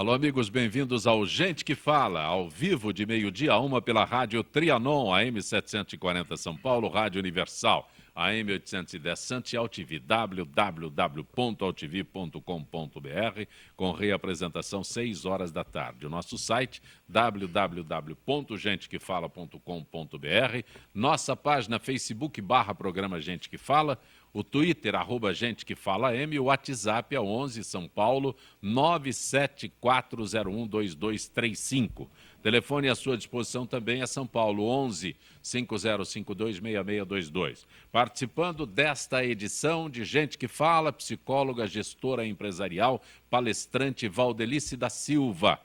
Alô, amigos, bem-vindos ao Gente que Fala, ao vivo de meio-dia a 1 pela Rádio Trianon, AM 740 São Paulo, Rádio Universal, AM 810 Santos e AltV, www.altv.com.br, com reapresentação 6 horas da tarde. O nosso site, www.gentequefala.com.br, nossa página Facebook /programa Gente que Fala, o Twitter, @Gente que Fala M, o WhatsApp é 11 São Paulo 974012235. Telefone à sua disposição também é São Paulo 11 5052 6622. Participando desta edição de Gente que Fala, psicóloga, gestora empresarial, palestrante Valdelice da Silva.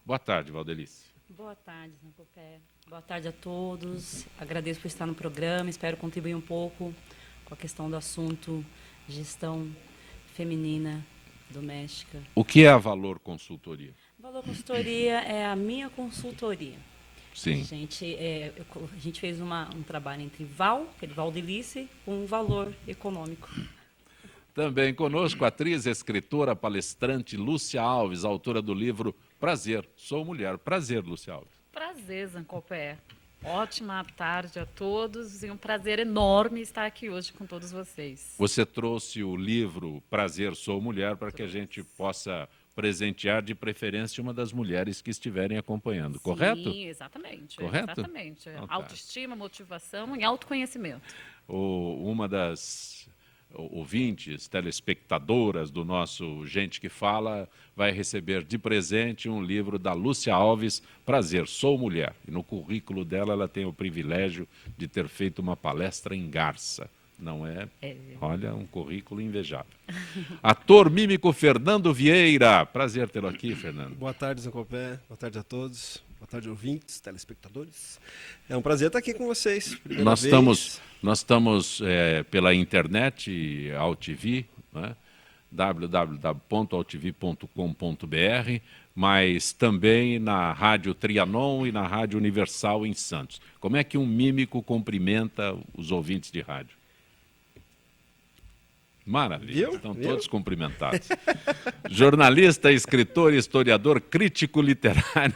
Boa tarde, Valdelice. Boa tarde, Zancopé. Boa tarde a todos. Agradeço por estar no programa, espero contribuir um pouco com a questão do assunto gestão feminina doméstica. O que é a Valor Consultoria? Valor Consultoria é a minha consultoria. Sim. A gente fez um trabalho entre Valdelice, com um valor econômico. Também conosco a atriz, escritora, palestrante Lúcia Alves, autora do livro Prazer, Sou Mulher. Prazer, Lúcia Alves. Prazer, Zancopé. Ótima tarde a todos e um prazer enorme estar aqui hoje com todos vocês. Você trouxe o livro Prazer, Sou Mulher para que a gente possa presentear de preferência uma das mulheres que estiverem acompanhando, Sim, correto? Exatamente. Correto? Exatamente. Então tá. Autoestima, motivação e autoconhecimento. Uma das ouvintes, telespectadoras do nosso Gente que Fala, vai receber de presente um livro da Lúcia Alves, Prazer, Sou Mulher. E no currículo dela ela tem o privilégio de ter feito uma palestra em Garça. Não é? Olha, um currículo invejável. Ator mímico Fernando Vieira. Prazer tê-lo aqui, Fernando. Boa tarde, Zancopé. Boa tarde a todos. Boa tarde, ouvintes, telespectadores. É um prazer estar aqui com vocês. Nós estamos pela internet, AltV, né? www.altv.com.br, mas também na Rádio Trianon e na Rádio Universal em Santos. Como é que um mímico cumprimenta os ouvintes de rádio? Maravilha, estão todos cumprimentados. Jornalista, escritor, historiador, crítico literário,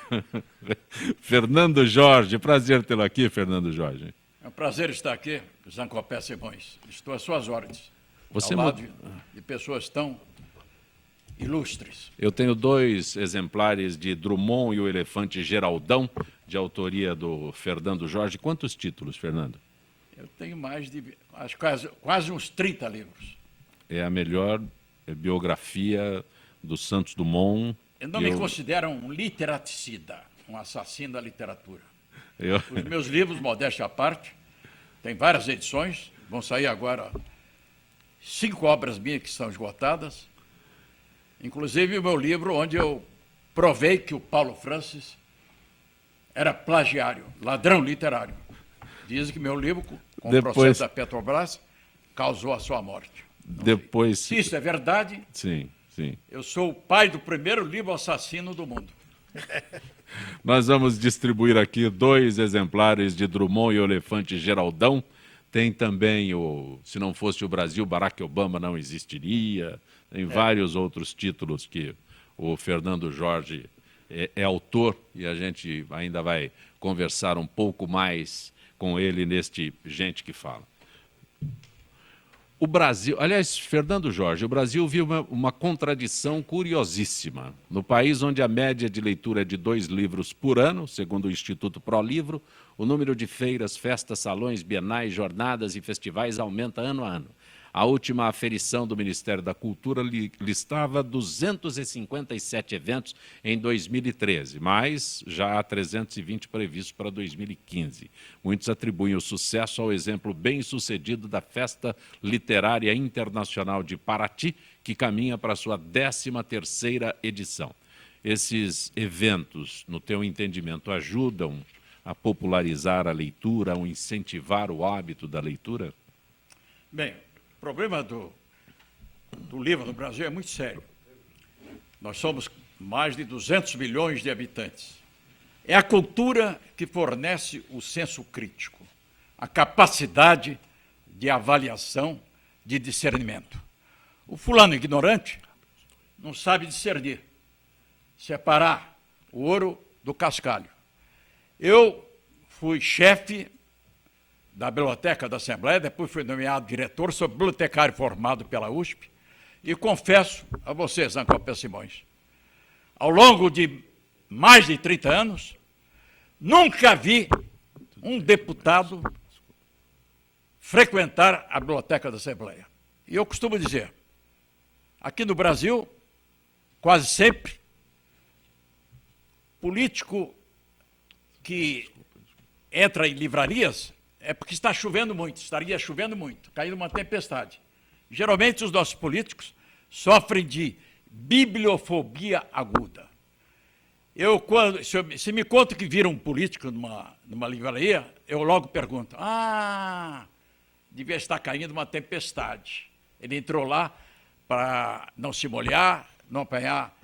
Fernando Jorge. Prazer tê-lo aqui, Fernando Jorge. É um prazer estar aqui, Zancopé Simões. Estou às suas ordens, Você ao lado de pessoas tão ilustres. Eu tenho 2 exemplares de Drummond e o Elefante Geraldão, de autoria do Fernando Jorge. Quantos títulos, Fernando? Eu tenho mais de quase uns 30 livros. É a melhor biografia do Santos Dumont. Eu não me considero um literaticida, um assassino da literatura. Os meus livros, modéstia à parte, tem várias edições, vão sair agora 5 obras minhas que estão esgotadas, inclusive o meu livro onde eu provei que o Paulo Francis era plagiário, ladrão literário. Dizem que meu livro, com o processo da Petrobras, causou a sua morte. Se isso é verdade, sim. Eu sou o pai do primeiro livro assassino do mundo. Nós vamos distribuir aqui 2 exemplares de Drummond e o Elefante Geraldão. Tem também Se Não Fosse o Brasil, Barack Obama Não Existiria. Tem vários outros títulos que o Fernando Jorge é autor e a gente ainda vai conversar um pouco mais com ele neste Gente que Fala. O Brasil, aliás, Fernando Jorge, o Brasil viu uma contradição curiosíssima. No país onde a média de leitura é de 2 livros por ano, segundo o Instituto ProLivro, o número de feiras, festas, salões, bienais, jornadas e festivais aumenta ano a ano. A última aferição do Ministério da Cultura listava 257 eventos em 2013, mas já há 320 previstos para 2015. Muitos atribuem o sucesso ao exemplo bem-sucedido da Festa Literária Internacional de Paraty, que caminha para a sua 13ª edição. Esses eventos, no teu entendimento, ajudam a popularizar a leitura, a incentivar o hábito da leitura? Bem, o problema do livro no Brasil é muito sério. Nós somos mais de 200 milhões de habitantes. É a cultura que fornece o senso crítico, a capacidade de avaliação, de discernimento. O fulano ignorante não sabe discernir. separar o ouro do cascalho. Eu fui chefe da Biblioteca da Assembleia, depois fui nomeado diretor, sou bibliotecário formado pela USP, e confesso a vocês, Ancopé Simões, ao longo de mais de 30 anos, nunca vi um deputado frequentar a Biblioteca da Assembleia. E eu costumo dizer, aqui no Brasil, quase sempre, político que entra em livrarias é porque está chovendo muito, estaria chovendo muito, caindo uma tempestade. Geralmente os nossos políticos sofrem de bibliofobia aguda. Se me contam que viram um político numa livraria, eu logo pergunto, devia estar caindo uma tempestade. Ele entrou lá para não se molhar, não apanhar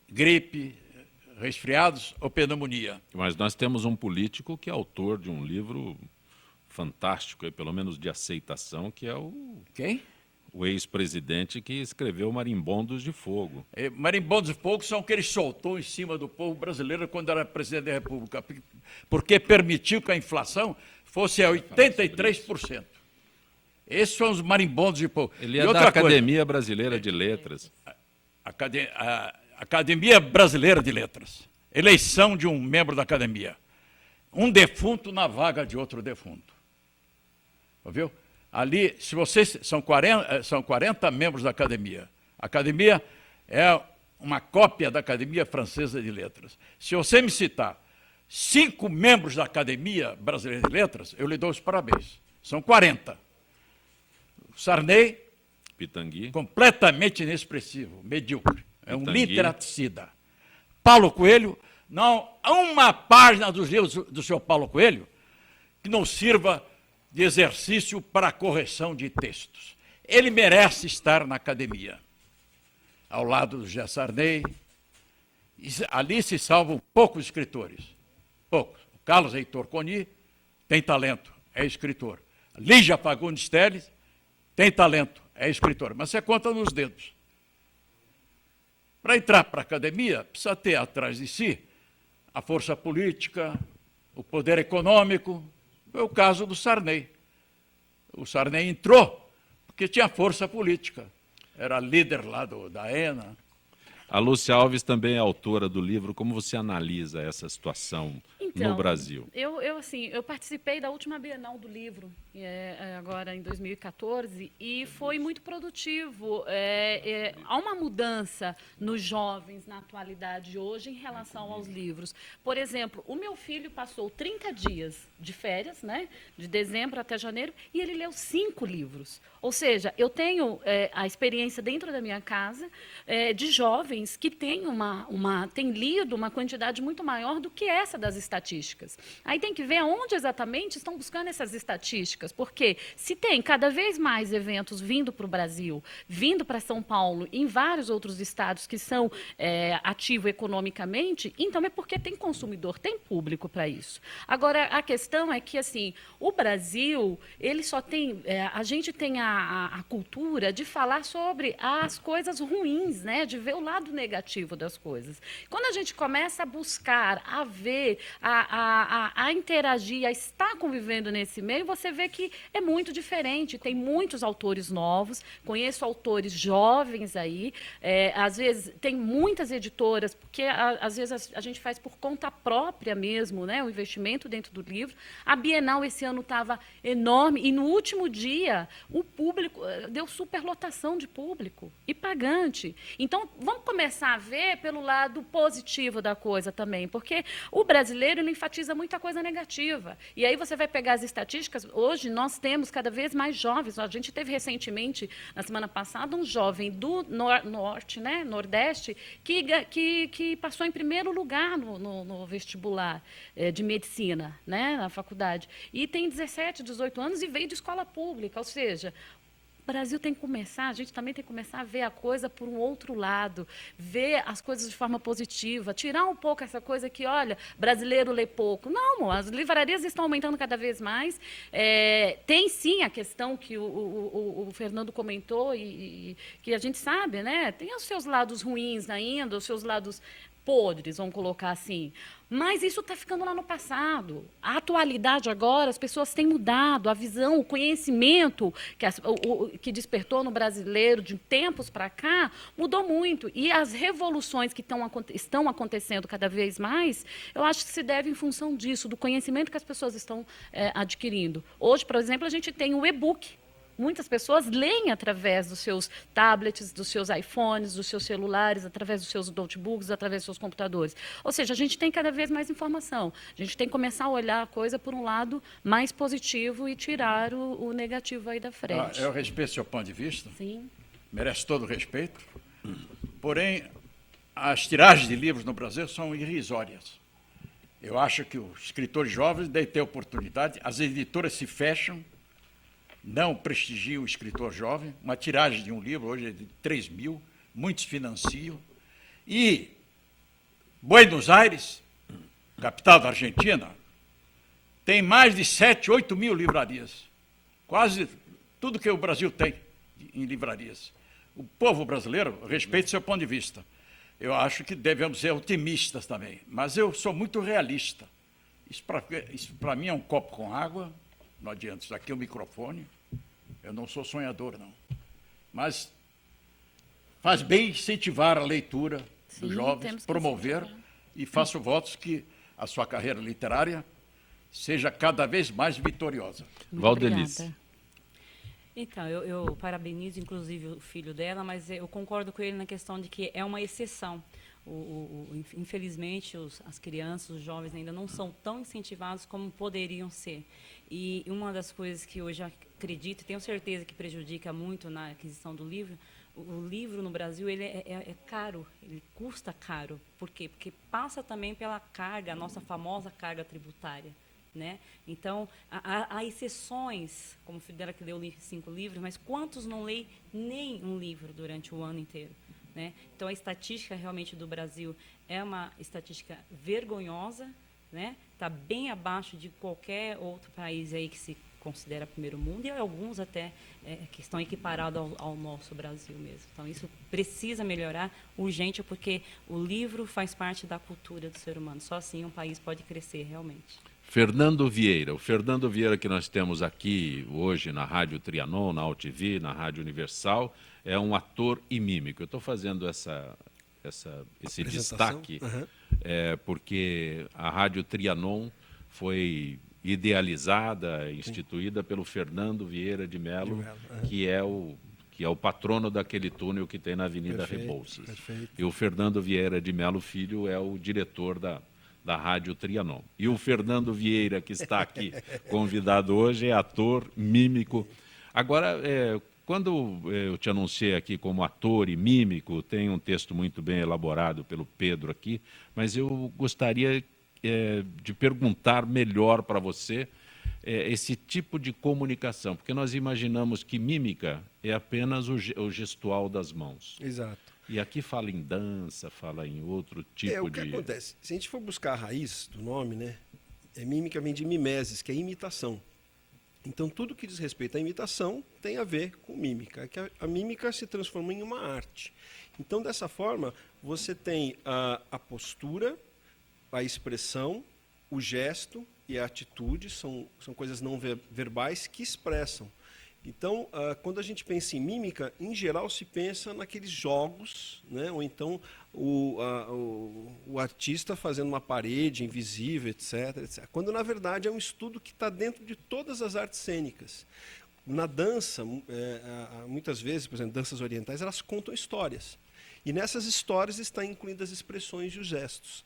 gripe, resfriados ou pneumonia. Mas nós temos um político que é autor de um livro fantástico, pelo menos de aceitação, que é Quem? o ex-presidente que escreveu Marimbondos de Fogo. Marimbondos de Fogo são que ele soltou em cima do povo brasileiro quando era presidente da República, porque permitiu que a inflação fosse a 83%. Esses são os marimbondos de fogo. Ele é da Academia Brasileira de Letras. Academia Brasileira de Letras. Eleição de um membro da academia. Um defunto na vaga de outro defunto. Ouviu? Ali, se vocês são 40 membros da academia. A academia é uma cópia da Academia Francesa de Letras. Se você me citar 5 membros da Academia Brasileira de Letras, eu lhe dou os parabéns. São 40. Sarney, Pitangui, completamente inexpressivo, medíocre. É um Pitangui. literaticida. Paulo Coelho, não há uma página dos livros do senhor Paulo Coelho que não sirva de exercício para a correção de textos. Ele merece estar na academia, ao lado do José Sarney. Ali se salvam poucos escritores. Poucos. O Carlos Heitor Coni tem talento, é escritor. Lígia Fagundes Telles tem talento, é escritor. Mas você conta nos dedos. Para entrar para a academia, precisa ter atrás de si a força política, o poder econômico. Foi o caso do Sarney. O Sarney entrou porque tinha força política. Era líder lá da ENA. A Lúcia Alves também é autora do livro. Como você analisa essa situação no Brasil? Eu participei da última Bienal do Livro, agora em 2014, e foi muito produtivo. Há uma mudança nos jovens na atualidade hoje em relação aos livros. Por exemplo, o meu filho passou 30 dias de férias, né, de dezembro até janeiro, e ele leu 5 livros. Ou seja, eu tenho a experiência dentro da minha casa de jovens que têm lido uma quantidade muito maior do que essa das estatísticas. Aí tem que ver aonde exatamente estão buscando essas estatísticas, porque se tem cada vez mais eventos vindo para o Brasil, vindo para São Paulo, em vários outros estados que são ativos economicamente, então é porque tem consumidor, tem público para isso. Agora, a questão é que, assim, o Brasil, ele só tem... a gente tem a cultura de falar sobre as coisas ruins, né? De ver o lado negativo das coisas. Quando a gente começa a buscar, a ver, a interagir, a estar convivendo nesse meio, você vê que é muito diferente. Tem muitos autores novos, conheço autores jovens aí, às vezes tem muitas editoras, porque às vezes a gente faz por conta própria mesmo, né, o investimento dentro do livro. A Bienal esse ano estava enorme e no último dia o público deu superlotação de público e pagante. Então, vamos começar a ver pelo lado positivo da coisa também, porque o brasileiro ele enfatiza muita coisa negativa. E aí você vai pegar as estatísticas, hoje nós temos cada vez mais jovens. A gente teve recentemente, na semana passada, um jovem do norte, né, nordeste, que passou em primeiro lugar no vestibular de medicina, né, na faculdade. E tem 17, 18 anos e veio de escola pública, ou seja, O Brasil tem que começar, a gente também tem que começar a ver a coisa por um outro lado, ver as coisas de forma positiva, tirar um pouco essa coisa que, olha, brasileiro lê pouco. Não, as livrarias estão aumentando cada vez mais. Tem sim a questão que o Fernando comentou e que a gente sabe, né? Tem os seus lados ruins ainda, os seus lados podres, vamos colocar assim. Mas isso está ficando lá no passado. A atualidade agora, as pessoas têm mudado, a visão, o conhecimento que despertou no brasileiro de tempos para cá mudou muito. E as revoluções que estão acontecendo cada vez mais, eu acho que se deve em função disso, do conhecimento que as pessoas estão adquirindo. Hoje, por exemplo, a gente tem o e-book. Muitas pessoas leem através dos seus tablets, dos seus iPhones, dos seus celulares, através dos seus notebooks, através dos seus computadores. Ou seja, a gente tem cada vez mais informação. A gente tem que começar a olhar a coisa por um lado mais positivo e tirar o negativo aí da frente. Eu respeito seu ponto de vista. Sim. Merece todo o respeito. Porém, as tiragens de livros no Brasil são irrisórias. Eu acho que os escritores jovens devem ter oportunidade, as editoras se fecham, não prestigiam o escritor jovem. Uma tiragem de um livro hoje é de 3 mil, muitos financiam. E Buenos Aires, capital da Argentina, tem mais de 7, 8 mil livrarias. Quase tudo que o Brasil tem em livrarias. O povo brasileiro respeita seu ponto de vista. Eu acho que devemos ser otimistas também, mas eu sou muito realista. Isso para mim é um copo com água, não adianta, isso aqui é um microfone, eu não sou sonhador, não. Mas faz bem incentivar a leitura dos jovens, promover, e faço votos que a sua carreira literária seja cada vez mais vitoriosa. Valdelice. Então, eu parabenizo, inclusive, o filho dela, mas eu concordo com ele na questão de que é uma exceção. Infelizmente, as crianças, os jovens ainda não são tão incentivados como poderiam ser. E uma das coisas que eu já acredito, e tenho certeza que prejudica muito na aquisição do livro, o livro no Brasil ele é caro, ele custa caro. Por quê? Porque passa também pela carga, a nossa famosa carga tributária. Né? Então, há exceções, como o filho dela que leu 5 livros, mas quantos não leem nem um livro durante o ano inteiro? Né? Então, a estatística realmente do Brasil é uma estatística vergonhosa, né? Está bem abaixo de qualquer outro país aí que se considera primeiro mundo, e alguns até que estão equiparados ao nosso Brasil mesmo. Então, isso precisa melhorar urgente, porque o livro faz parte da cultura do ser humano. Só assim um país pode crescer realmente. Fernando Vieira. O Fernando Vieira que nós temos aqui hoje na Rádio Trianon, na AltV, na Rádio Universal, é um ator e mímico. Eu estou fazendo esse destaque porque a Rádio Trianon foi idealizada, instituída pelo Fernando Vieira de Mello, que é o patrono daquele túnel que tem na Avenida Rebouças. Perfeito. E o Fernando Vieira de Mello Filho é o diretor da Rádio Trianon. E o Fernando Vieira, que está aqui convidado hoje, é ator, mímico. Agora, quando eu te anunciei aqui como ator e mímico, tem um texto muito bem elaborado pelo Pedro aqui, mas eu gostaria de perguntar melhor para você esse tipo de comunicação, porque nós imaginamos que mímica é apenas o gestual das mãos. Exato. E aqui fala em dança, fala em outro tipo o que acontece? Se a gente for buscar a raiz do nome, né, mímica vem de mimesis, que é imitação. Então, tudo que diz respeito à imitação tem a ver com mímica. Que a mímica se transforma em uma arte. Então, dessa forma, você tem a postura, a expressão, o gesto e a atitude, são coisas não verbais que expressam. Então, quando a gente pensa em mímica, em geral se pensa naqueles jogos, né? Ou então o artista fazendo uma parede invisível, etc, etc. Quando, na verdade, é um estudo que está dentro de todas as artes cênicas. Na dança, muitas vezes, por exemplo, danças orientais, elas contam histórias. E nessas histórias estão incluídas as expressões e os gestos.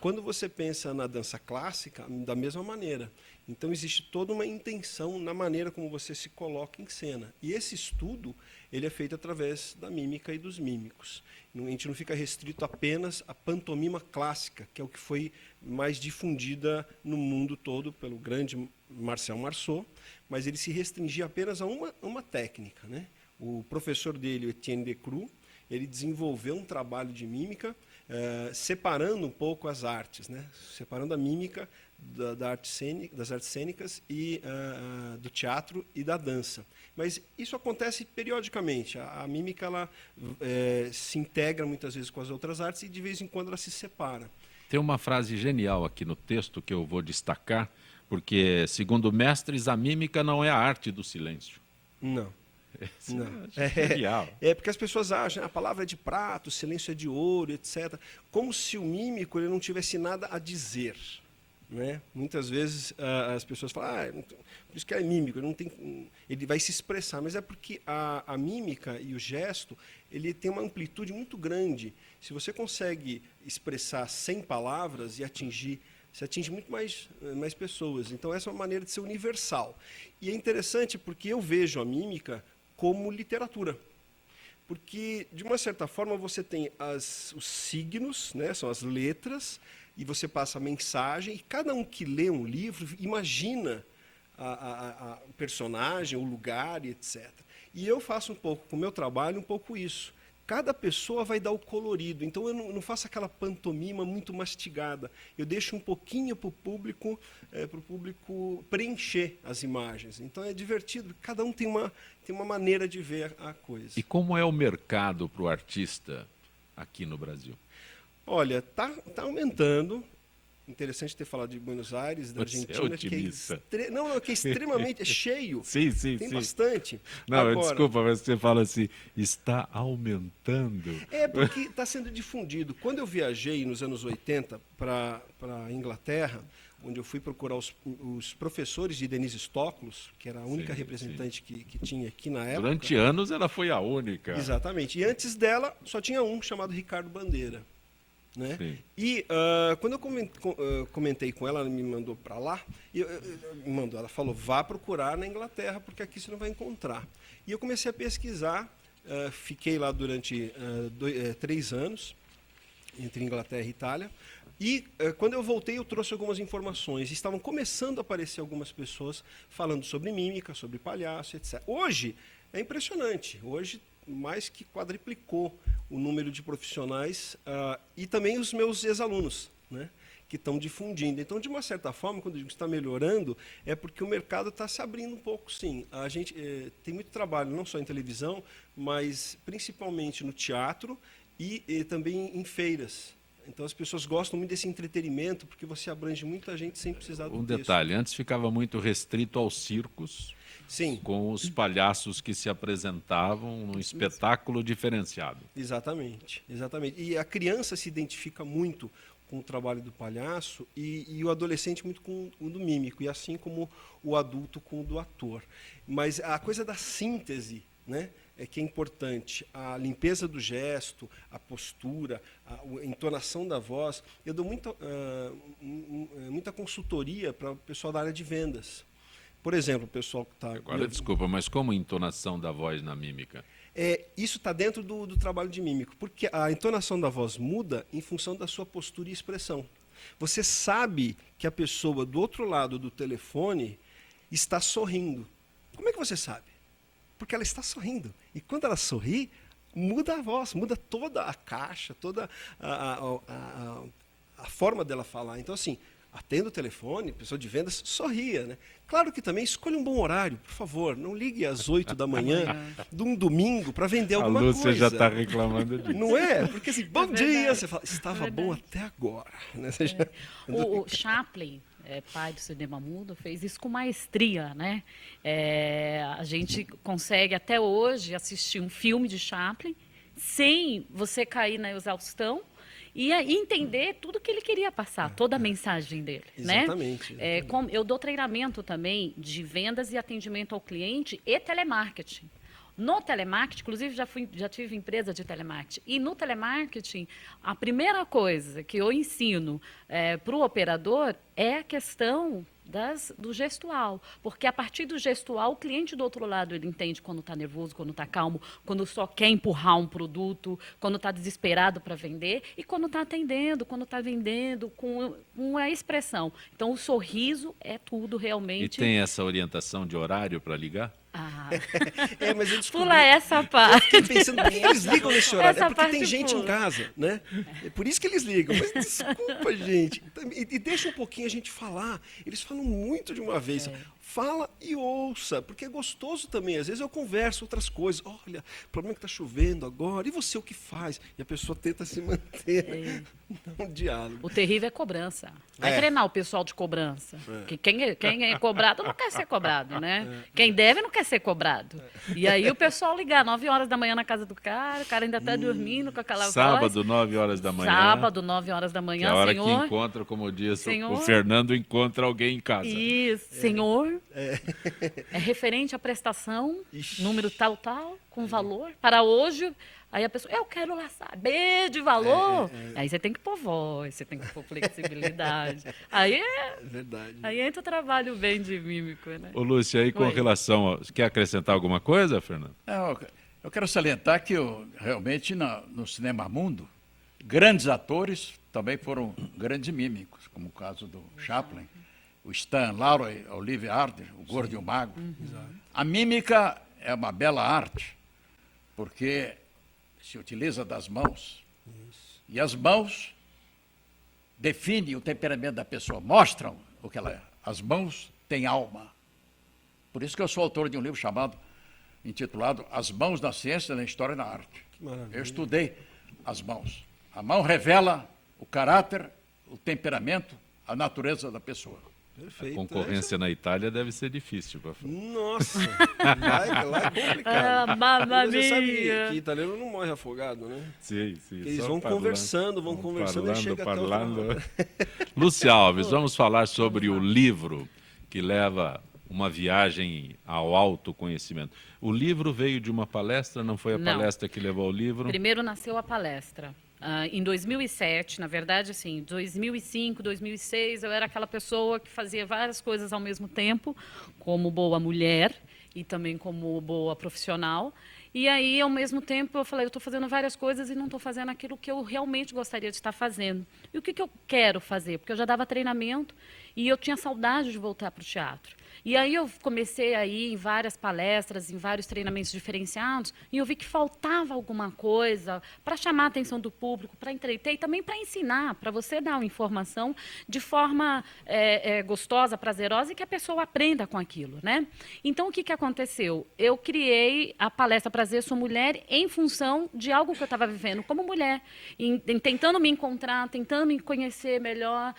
Quando você pensa na dança clássica, da mesma maneira. Então existe toda uma intenção na maneira como você se coloca em cena. E esse estudo, ele é feito através da mímica e dos mímicos. A gente não fica restrito apenas à pantomima clássica, que é o que foi mais difundida no mundo todo pelo grande Marcel Marceau, mas ele se restringia apenas a uma técnica, né? O professor dele, Etienne Decroux, ele desenvolveu um trabalho de mímica, separando um pouco as artes, né? Separando a mímica das artes cênicas e do teatro e da dança. Mas isso acontece periodicamente. A mímica ela, se integra muitas vezes com as outras artes e de vez em quando ela se separa. Tem uma frase genial aqui no texto que eu vou destacar, porque, segundo mestres, a mímica não é a arte do silêncio. Não. Não. Genial. Porque as pessoas acham a palavra é de prata, o silêncio é de ouro, etc. Como se o mímico ele não tivesse nada a dizer. Né? Muitas vezes as pessoas falam, por isso que é mímico, ele vai se expressar, mas é porque a mímica e o gesto ele tem uma amplitude muito grande. Se você consegue expressar sem palavras e você atinge muito mais pessoas. Então essa é uma maneira de ser universal. E é interessante porque eu vejo a mímica como literatura. Porque, de uma certa forma, você tem os signos, né, são as letras, e você passa a mensagem, e cada um que lê um livro imagina o personagem, o lugar, e etc. E eu faço um pouco, com o meu trabalho, um pouco isso. Cada pessoa vai dar o colorido, então eu não faço aquela pantomima muito mastigada. Eu deixo um pouquinho para o público preencher as imagens. Então é divertido, cada um tem uma maneira de ver a coisa. E como é o mercado para o artista aqui no Brasil? Olha, tá aumentando. Interessante ter falado de Buenos Aires, da Você Argentina, é otimista. que é extremamente cheio. Sim, tem bastante. Não, Agora, desculpa, mas você fala assim, está aumentando. É porque está sendo difundido. Quando eu viajei nos anos 80 para a Inglaterra, onde eu fui procurar os professores de Denise Stoklos, que era a única representante que tinha aqui na época. Durante anos ela foi a única. Exatamente. E antes dela só tinha um chamado Ricardo Bandeira. Né? E quando eu comentei com ela, ela me mandou para lá, ela falou, vá procurar na Inglaterra, porque aqui você não vai encontrar. E eu comecei a pesquisar, fiquei lá durante 3 anos, entre Inglaterra e Itália, e quando eu voltei eu trouxe algumas informações, estavam começando a aparecer algumas pessoas falando sobre mímica, sobre palhaço, etc. Hoje é impressionante, hoje mais que quadriplicou o número de profissionais e também os meus ex-alunos, né, que estão difundindo. Então, de uma certa forma, quando eu digo que está melhorando, é porque o mercado está se abrindo um pouco, sim. A gente tem muito trabalho, não só em televisão, mas principalmente no teatro e também em feiras. Então, as pessoas gostam muito desse entretenimento, porque você abrange muita gente sem precisar do texto. Detalhe, antes ficava muito restrito aos circos, sim, com os palhaços que se apresentavam num espetáculo diferenciado. Exatamente, exatamente. E a criança se identifica muito com o trabalho do palhaço e o adolescente muito com o do mímico, e assim como o adulto com o do ator. Mas a coisa da síntese, né, é que é importante. A limpeza do gesto, a postura, a entonação da voz. Eu dou muita consultoria para o pessoal da área de vendas. Por exemplo, o pessoal que está... Agora, desculpa, mas como entonação da voz na mímica? Isso está dentro do trabalho de mímico, porque a entonação da voz muda em função da sua postura e expressão. Você sabe que a pessoa do outro lado do telefone está sorrindo. Como é que você sabe? Porque ela está sorrindo. E quando ela sorri, muda a voz, muda toda a caixa, toda a forma dela falar. Então, assim, atenda o telefone, pessoa de vendas, sorria, né? Claro que também escolha um bom horário, por favor. Não ligue às 8 da manhã de um domingo para vender alguma coisa. A Lúcia já está reclamando disso. Não é? Porque assim, bom dia, você fala, estava bom até agora. Né? O Chaplin, pai do cinema mudo, fez isso com maestria, né? A gente consegue até hoje assistir um filme de Chaplin sem você cair na exaustão e entender tudo que ele queria passar, toda a mensagem dele. Exatamente. Né? Eu dou treinamento também de vendas e atendimento ao cliente e telemarketing. No telemarketing, inclusive já tive empresa de telemarketing, e no telemarketing, a primeira coisa que eu ensino para o operador é a questão do gestual, porque a partir do gestual o cliente do outro lado ele entende quando está nervoso, quando está calmo, quando só quer empurrar um produto, quando está desesperado para vender e quando está atendendo, quando está vendendo com uma expressão. Então o sorriso é tudo realmente. E tem essa orientação de horário para ligar? Ah, Mas eu descobri, pula essa parte. fiquei pensando, por que eles ligam nesse horário? Essa É porque tem parte gente em pula. casa, né? É por isso que eles ligam. Mas desculpa, gente. E deixa um pouquinho a gente falar. Eles falam muito de uma vez. Fala e ouça, porque é gostoso também. Às vezes eu converso outras coisas. Olha, o problema é que está chovendo agora. E você o que faz? E a pessoa tenta se manter num diálogo. O terrível é cobrança. Vai É. treinar o pessoal de cobrança. Que quem é cobrado não quer ser cobrado, né? Quem deve não quer ser cobrado. E aí o pessoal ligar 9 horas da manhã na casa do cara, o cara ainda está dormindo com aquela voz. Sábado, 9 horas da manhã. Sábado, 9 horas da Que manhã, é a hora senhor. que encontra, como diz Senhor. o Fernando, encontra alguém em casa. Isso, senhor. É referente à prestação, Ixi. número tal, com valor. Para hoje, aí a pessoa, eu quero lá saber de valor. Aí você tem que pôr voz, você tem que pôr flexibilidade. Aí Verdade. aí entra o trabalho bem de mímico, né? Ô, Lúcia, aí com Oi. relação a... Quer acrescentar alguma coisa, Fernando? Eu quero salientar que realmente no cinema mundo, grandes atores também foram grandes mímicos, como o caso do Chaplin, o Stan Laurel, a Olivia Harder, o Gordo e o Magro. A mímica é uma bela arte, porque se utiliza das mãos. E as mãos definem o temperamento da pessoa, mostram o que ela é. As mãos têm alma. Por isso que eu sou autor de um livro intitulado As Mãos da Ciência, da História e da Arte. maravilha. Eu estudei as mãos. A mão revela o caráter, o temperamento, a natureza da pessoa. Perfeito. Concorrência na Itália deve ser difícil. Nossa, lá é complicado. Ah, mamma Você sabe mia. que italiano não morre afogado, né? Sim, sim. Eles só vão parlando, conversando e chega até o final. Lúcia Alves, vamos falar sobre o livro que leva uma viagem ao autoconhecimento. O livro veio de uma palestra, não foi a Não. palestra que levou ao livro? Primeiro nasceu a palestra. Em 2007, na verdade, assim, 2005, 2006, eu era aquela pessoa que fazia várias coisas ao mesmo tempo, como boa mulher e também como boa profissional. E aí, ao mesmo tempo, eu falei, eu estou fazendo várias coisas e não estou fazendo aquilo que eu realmente gostaria de estar fazendo. E o que eu quero fazer? Porque eu já dava treinamento e eu tinha saudade de voltar para o teatro. E aí eu comecei a ir em várias palestras, em vários treinamentos diferenciados, e eu vi que faltava alguma coisa para chamar a atenção do público, para entreter e também para ensinar, para você dar uma informação de forma gostosa, prazerosa e que a pessoa aprenda com aquilo, né? Então, o que aconteceu? Eu criei a palestra Prazer Sou Mulher em função de algo que eu estava vivendo como mulher, tentando me encontrar, tentando me conhecer melhor,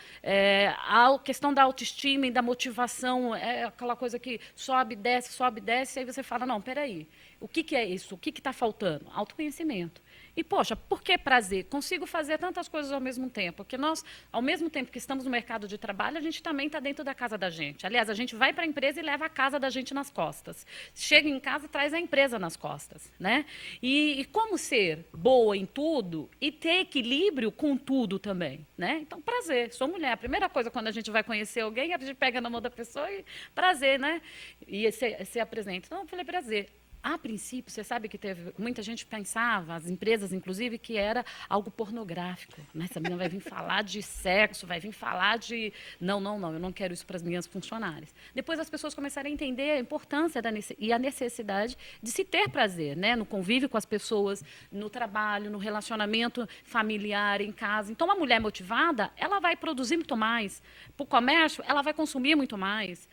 a questão da autoestima e da motivação, aquela coisa que sobe, desce, e aí você fala, não, peraí, o que é isso? O que está faltando? Autoconhecimento. E, poxa, por que prazer? Consigo fazer tantas coisas ao mesmo tempo, porque nós, ao mesmo tempo que estamos no mercado de trabalho, a gente também está dentro da casa da gente. Aliás, a gente vai para a empresa e leva a casa da gente nas costas. Chega em casa e traz a empresa nas costas, né? E como ser boa em tudo e ter equilíbrio com tudo também, né? Então, prazer, sou mulher. A primeira coisa quando a gente vai conhecer alguém, a gente pega na mão da pessoa e prazer, né? E se apresenta. Então, eu falei prazer. A princípio, você sabe que teve muita gente pensava, as empresas inclusive, que era algo pornográfico, né? Essa menina vai vir falar de sexo, vai vir falar de... Não, eu não quero isso para as minhas funcionárias. Depois as pessoas começaram a entender a importância e a necessidade de se ter prazer, né? No convívio com as pessoas, no trabalho, no relacionamento familiar, em casa. Então, a mulher motivada, ela vai produzir muito mais. Para o comércio, ela vai consumir muito mais.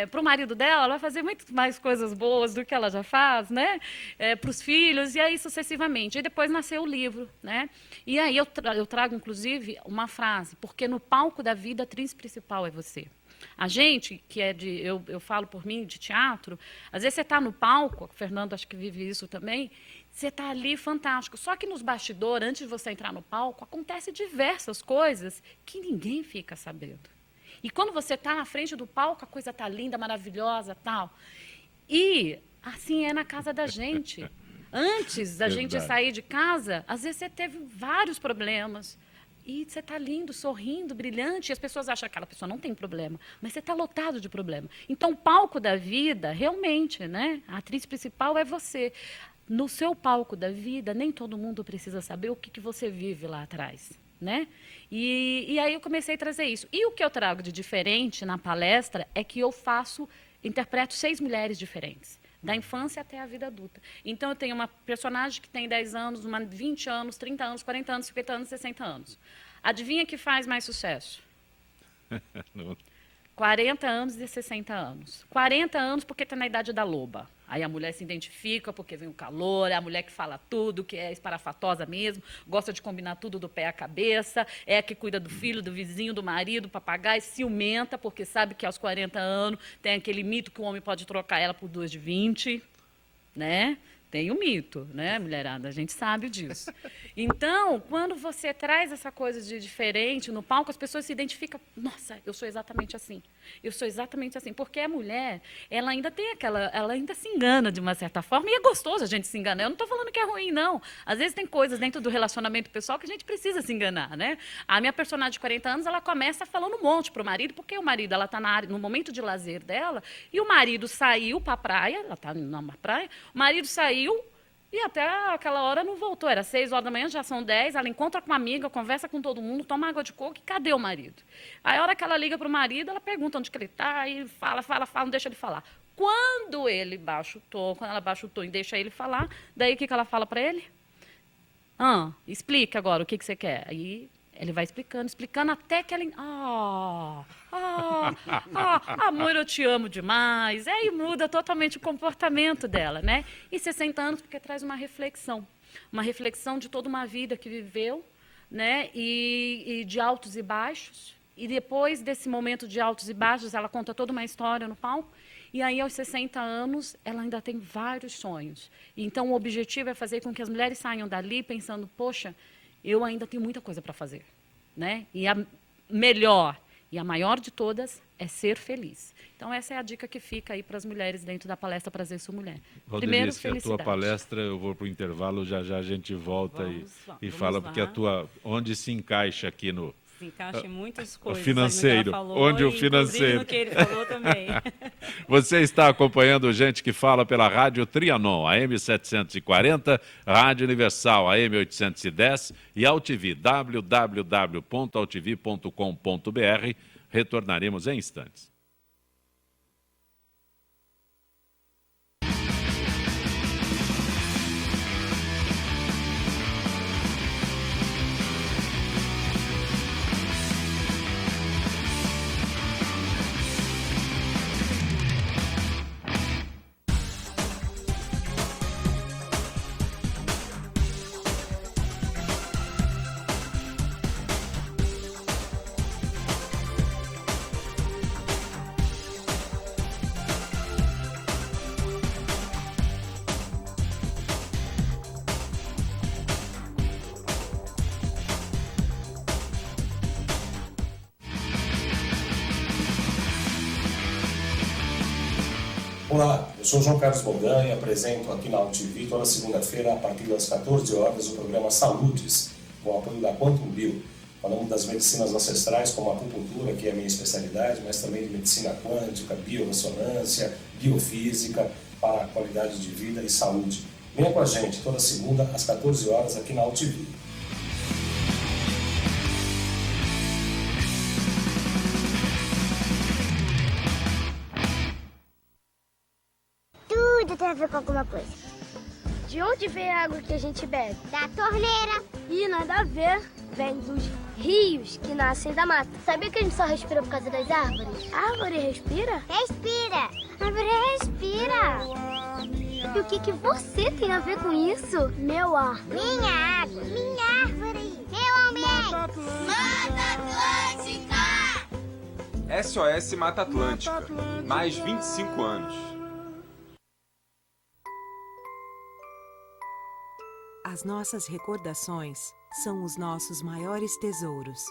Para o marido dela, ela vai fazer muito mais coisas boas do que ela já faz, né? Para os filhos, e aí sucessivamente. E depois nasceu o livro, né? E aí eu trago, inclusive, uma frase, porque no palco da vida, a atriz principal é você. A gente, que é eu falo por mim, de teatro, às vezes você está no palco, o Fernando acho que vive isso também, você está ali fantástico. Só que nos bastidores, antes de você entrar no palco, acontecem diversas coisas que ninguém fica sabendo. E quando você está na frente do palco, a coisa está linda, maravilhosa, tal. E assim é na casa da gente. Antes da gente sair de casa, às vezes você teve vários problemas. E você está lindo, sorrindo, brilhante, e as pessoas acham que aquela pessoa não tem problema, mas você está lotado de problema. Então, o palco da vida, realmente, né? A atriz principal é você. No seu palco da vida, nem todo mundo precisa saber o que você vive lá atrás, né? E aí eu comecei a trazer isso. E o que eu trago de diferente na palestra é que eu interpreto 6 mulheres diferentes, da infância até a vida adulta. Então, eu tenho uma personagem que tem 10 anos, uma 20 anos, 30 anos, 40 anos, 50 anos, 60 anos. Adivinha que faz mais sucesso? 40 anos e 60 anos. 40 anos porque está na idade da loba. Aí a mulher se identifica porque vem o calor, é a mulher que fala tudo, que é esparafatosa mesmo, gosta de combinar tudo do pé à cabeça, é a que cuida do filho, do vizinho, do marido, papagaio, ciumenta, porque sabe que aos 40 anos tem aquele mito que o homem pode trocar ela por 2 de 20, né? Tem o mito, né, mulherada? A gente sabe disso. Então, quando você traz essa coisa de diferente no palco, as pessoas se identificam. Nossa, eu sou exatamente assim. Eu sou exatamente assim. Porque a mulher, ela ainda tem ela ainda se engana de uma certa forma. E é gostoso a gente se enganar. Eu não estou falando que é ruim, não. Às vezes tem coisas dentro do relacionamento pessoal que a gente precisa se enganar, né? A minha personagem de 40 anos, ela começa falando um monte para o marido, porque o marido, ela está no momento de lazer dela, e o marido saiu para a praia, ela está numa praia, o marido saiu, e até aquela hora não voltou. Era 6 horas da manhã, já são 10. Ela encontra com uma amiga, conversa com todo mundo, toma água de coco e cadê o marido? Aí, a hora que ela liga para o marido, ela pergunta onde que ele está e fala, não deixa ele falar. Quando ela baixa o tom e deixa ele falar, daí o que ela fala para ele? Explica agora o que você quer. Aí ele vai explicando até que ela... amor, eu te amo demais. Aí muda totalmente o comportamento dela, né? E 60 anos porque traz uma reflexão de toda uma vida que viveu, né? E de altos e baixos. E depois desse momento de altos e baixos, ela conta toda uma história no palco. E aí, aos 60 anos, ela ainda tem vários sonhos. Então, o objetivo é fazer com que as mulheres saiam dali pensando, poxa, eu ainda tenho muita coisa para fazer, né? E a melhor e a maior de todas é ser feliz. Então, essa é a dica que fica aí para as mulheres dentro da palestra Prazer Sou Mulher. Primeiro, felicidade. A tua palestra, eu vou para o intervalo, já a gente volta e fala, porque onde se encaixa aqui no... Se encaixa em muitas coisas. Financeiro, onde o financeiro... no que ele falou também. Você está acompanhando Gente que Fala pela Rádio Trianon, AM 740, Rádio Universal, AM 810 e AltV, www.altv.com.br. Retornaremos em instantes. Olá, eu sou João Carlos Bogan e apresento aqui na AltV toda segunda-feira, a partir das 14 horas, o programa Saúdes, com o apoio da Quantum Bio. Falamos das medicinas ancestrais, como a acupuntura, que é a minha especialidade, mas também de medicina quântica, biorressonância, biofísica, para a qualidade de vida e saúde. Venha com a gente toda segunda, às 14 horas, aqui na AltV. Tudo tem a ver com alguma coisa. De onde vem a água que a gente bebe? Da torneira. Ih, nada a ver. Vem dos rios que nascem da mata. Sabia que a gente só respira por causa das árvores? A árvore respira? Respira. A árvore respira. E o que você tem a ver com isso? Meu ar. Minha água. Minha árvore. Meu ambiente. Mata Atlântica. SOS Mata Atlântica. Mais 25 anos. As nossas recordações são os nossos maiores tesouros.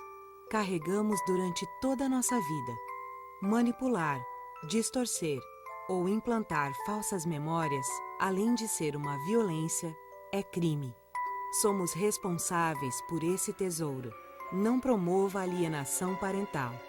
Carregamos durante toda a nossa vida. Manipular, distorcer ou implantar falsas memórias, além de ser uma violência, é crime. Somos responsáveis por esse tesouro. Não promova alienação parental.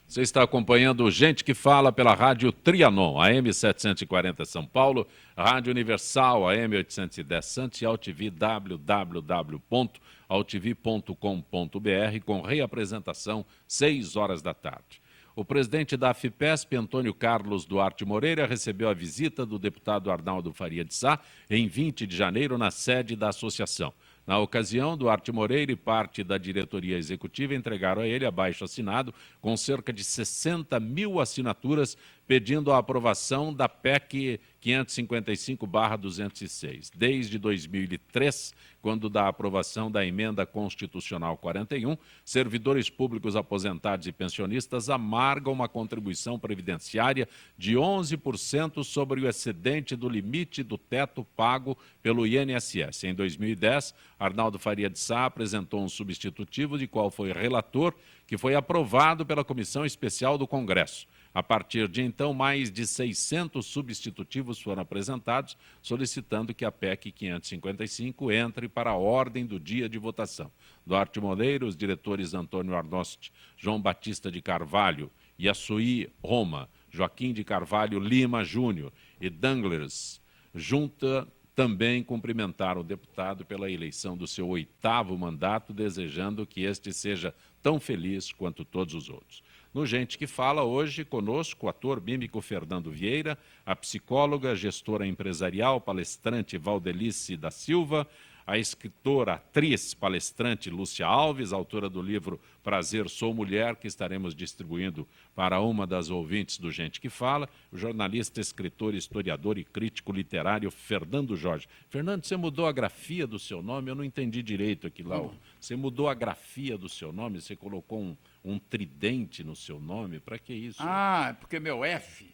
Você está acompanhando Gente que Fala pela Rádio Trianon, AM 740 São Paulo, Rádio Universal, AM 810 Santos e AltV, www.altv.com.br, com reapresentação, 6 horas da tarde. O presidente da AFIPESP, Antônio Carlos Duarte Moreira, recebeu a visita do deputado Arnaldo Faria de Sá em 20 de janeiro na sede da associação. Na ocasião, Duarte Moreira e parte da diretoria executiva entregaram a ele abaixo-assinado com cerca de 60 mil assinaturas pedindo a aprovação da PEC 555/206. Desde 2003, quando da aprovação da Emenda Constitucional 41, servidores públicos aposentados e pensionistas amargam uma contribuição previdenciária de 11% sobre o excedente do limite do teto pago pelo INSS. Em 2010, Arnaldo Faria de Sá apresentou um substitutivo de qual foi relator, que foi aprovado pela Comissão Especial do Congresso. A partir de então, mais de 600 substitutivos foram apresentados, solicitando que a PEC 555 entre para a ordem do dia de votação. Duarte Moreira, os diretores Antônio Arnost, João Batista de Carvalho, Yassuí Roma, Joaquim de Carvalho Lima Júnior e Danglers Junta também cumprimentaram o deputado pela eleição do seu 8º mandato, desejando que este seja tão feliz quanto todos os outros. No Gente que Fala, hoje conosco o ator mímico Fernando Vieira, a psicóloga, gestora empresarial, palestrante Valdelice da Silva, a escritora, atriz, palestrante Lúcia Alves, autora do livro Prazer, Sou Mulher, que estaremos distribuindo para uma das ouvintes do Gente que Fala, o jornalista, escritor, historiador e crítico literário Fernando Jorge. Fernando, você mudou a grafia do seu nome? Eu não entendi direito aqui lá. Você mudou a grafia do seu nome? Você colocou um tridente no seu nome? Para que isso? Ah, é porque meu F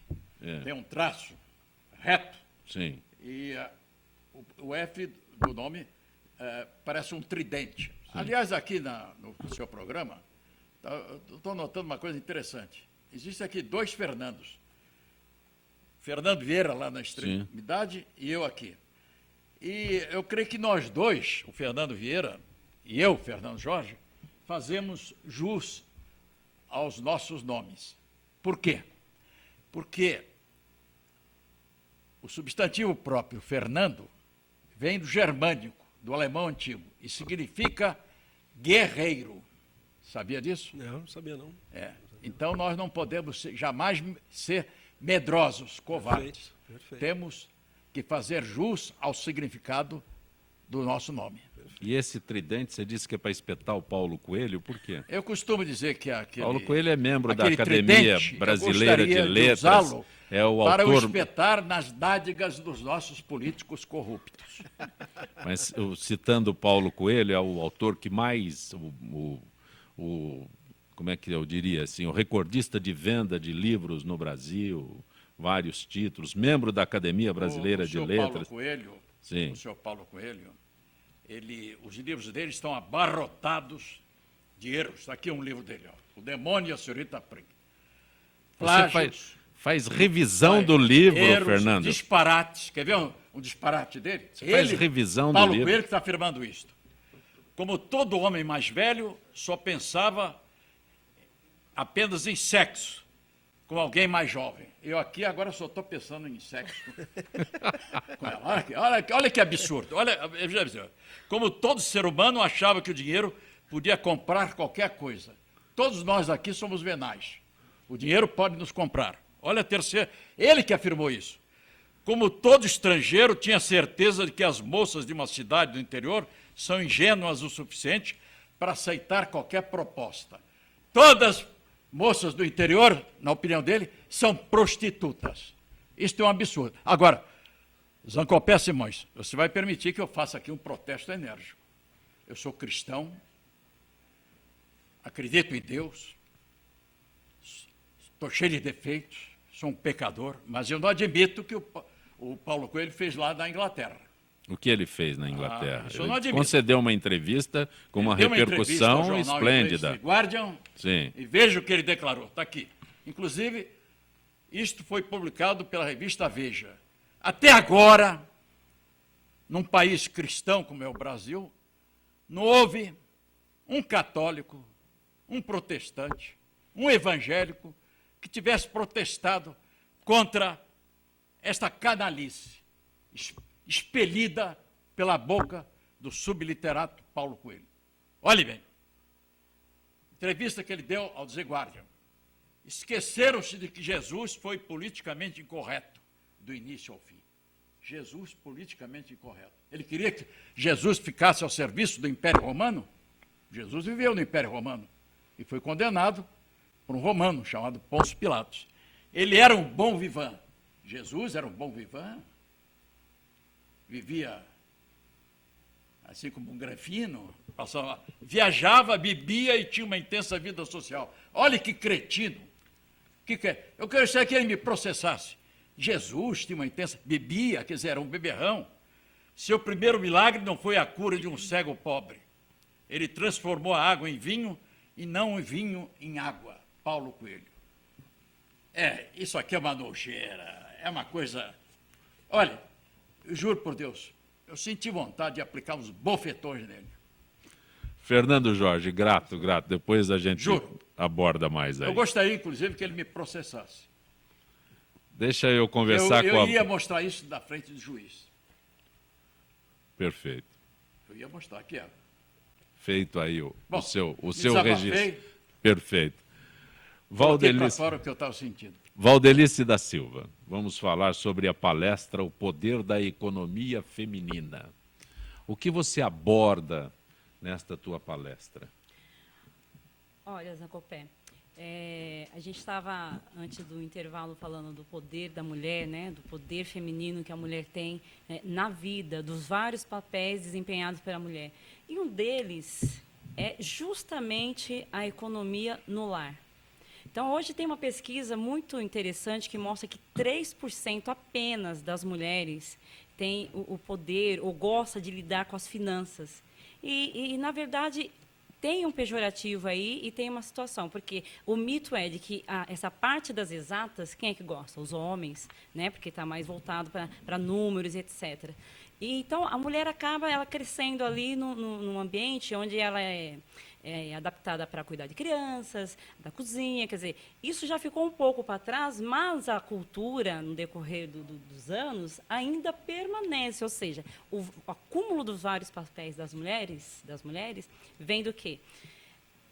tem um traço reto. Sim. E o F do nome parece um tridente. Sim. Aliás, aqui no seu programa, estou notando uma coisa interessante. Existem aqui 2 Fernandos. Fernando Vieira, lá na extremidade, e eu aqui. E eu creio que nós dois, o Fernando Vieira e eu, Fernando Jorge, fazemos jus aos nossos nomes. Por quê? Porque o substantivo próprio, Fernando, vem do germânico, do alemão antigo, e significa guerreiro. Sabia disso? Não sabia não. Então nós não podemos jamais ser medrosos, covardes. Perfeito. Temos que fazer jus ao significado do nosso nome. E esse tridente, você disse que é para espetar o Paulo Coelho, por quê? Eu costumo dizer que Paulo Coelho é membro da Academia tridente, Brasileira de Letras. É o para autor... o espetar nas nádegas dos nossos políticos corruptos. Mas, citando o Paulo Coelho, é o autor que mais... como é que eu diria assim? O recordista de venda de livros no Brasil, vários títulos, membro da Academia Brasileira de Letras. O senhor Paulo Coelho, os livros dele estão abarrotados dinheiro, está aqui um livro dele, ó, O Demônio e a Senhorita Prim. Você faz revisão do livro, Fernando? Disparates. Quer ver um disparate dele? Você faz revisão do Paulo livro? Coelho que está afirmando isto. Como todo homem mais velho, só pensava apenas em sexo com alguém mais jovem. Eu aqui agora só estou pensando em sexo com ela. Olha que absurdo. Como todo ser humano achava que o dinheiro podia comprar qualquer coisa. Todos nós aqui somos venais. O dinheiro pode nos comprar. Olha a terceira. Ele que afirmou isso. Como todo estrangeiro tinha certeza de que as moças de uma cidade do interior são ingênuas o suficiente para aceitar qualquer proposta. Todas moças do interior, na opinião dele, são prostitutas. Isto é um absurdo. Agora, Zancopé Simões, você vai permitir que eu faça aqui um protesto enérgico. Eu sou cristão, acredito em Deus, estou cheio de defeitos, sou um pecador, mas eu não admito que o Paulo Coelho fez lá na Inglaterra. O que ele fez na Inglaterra? Ele concedeu uma entrevista com uma repercussão esplêndida. Guardian, sim. E veja o que ele declarou, está aqui. Inclusive, isto foi publicado pela revista Veja. Até agora, num país cristão como é o Brasil, não houve um católico, um protestante, um evangélico que tivesse protestado contra esta canalice expelida pela boca do subliterato Paulo Coelho. Olhe bem, entrevista que ele deu ao The Guardian. Esqueceram-se de que Jesus foi politicamente incorreto do início ao fim. Jesus politicamente incorreto. Ele queria que Jesus ficasse ao serviço do Império Romano? Jesus viveu no Império Romano e foi condenado por um romano chamado Pôncio Pilatos. Ele era um bom vivant. Jesus era um bom vivant. Vivia assim como um grafino, viajava, bebia e tinha uma intensa vida social. Olha que cretino. Eu queria que ele me processasse. Jesus tinha uma intensa... Bebia, quer dizer, era um beberrão. Seu primeiro milagre não foi a cura de um cego pobre. Ele transformou a água em vinho e não o vinho em água. Paulo Coelho. Isso aqui é uma nojeira, é uma coisa... Olha, eu juro por Deus, eu senti vontade de aplicar uns bofetões nele. Fernando Jorge, grato. Depois a gente aborda mais aí. Eu gostaria, inclusive, que ele me processasse. Deixa eu conversar com a... Eu ia mostrar isso na frente do juiz. Perfeito. Eu ia mostrar que era. Feito aí o seu desabafei. registro. Perfeito. Valdelice, fora o que eu estava sentindo. Valdelice da Silva, vamos falar sobre a palestra O Poder da Economia Feminina. O que você aborda nesta tua palestra? Olha, Zancopé, a gente estava, antes do intervalo, falando do poder da mulher, né, do poder feminino que a mulher tem na vida, dos vários papéis desempenhados pela mulher. E um deles é justamente a economia no lar. Então, hoje tem uma pesquisa muito interessante que mostra que 3% apenas das mulheres tem o poder ou gosta de lidar com as finanças. E, na verdade, tem um pejorativo aí e tem uma situação, porque o mito é de que essa parte das exatas, quem é que gosta? Os homens, né? Porque está mais voltado para números, etc. E, então, a mulher acaba crescendo ali num ambiente onde ela é adaptada para cuidar de crianças, da cozinha, quer dizer, isso já ficou um pouco para trás, mas a cultura, no decorrer dos anos, ainda permanece, ou seja, o acúmulo dos vários papéis das mulheres vem do quê?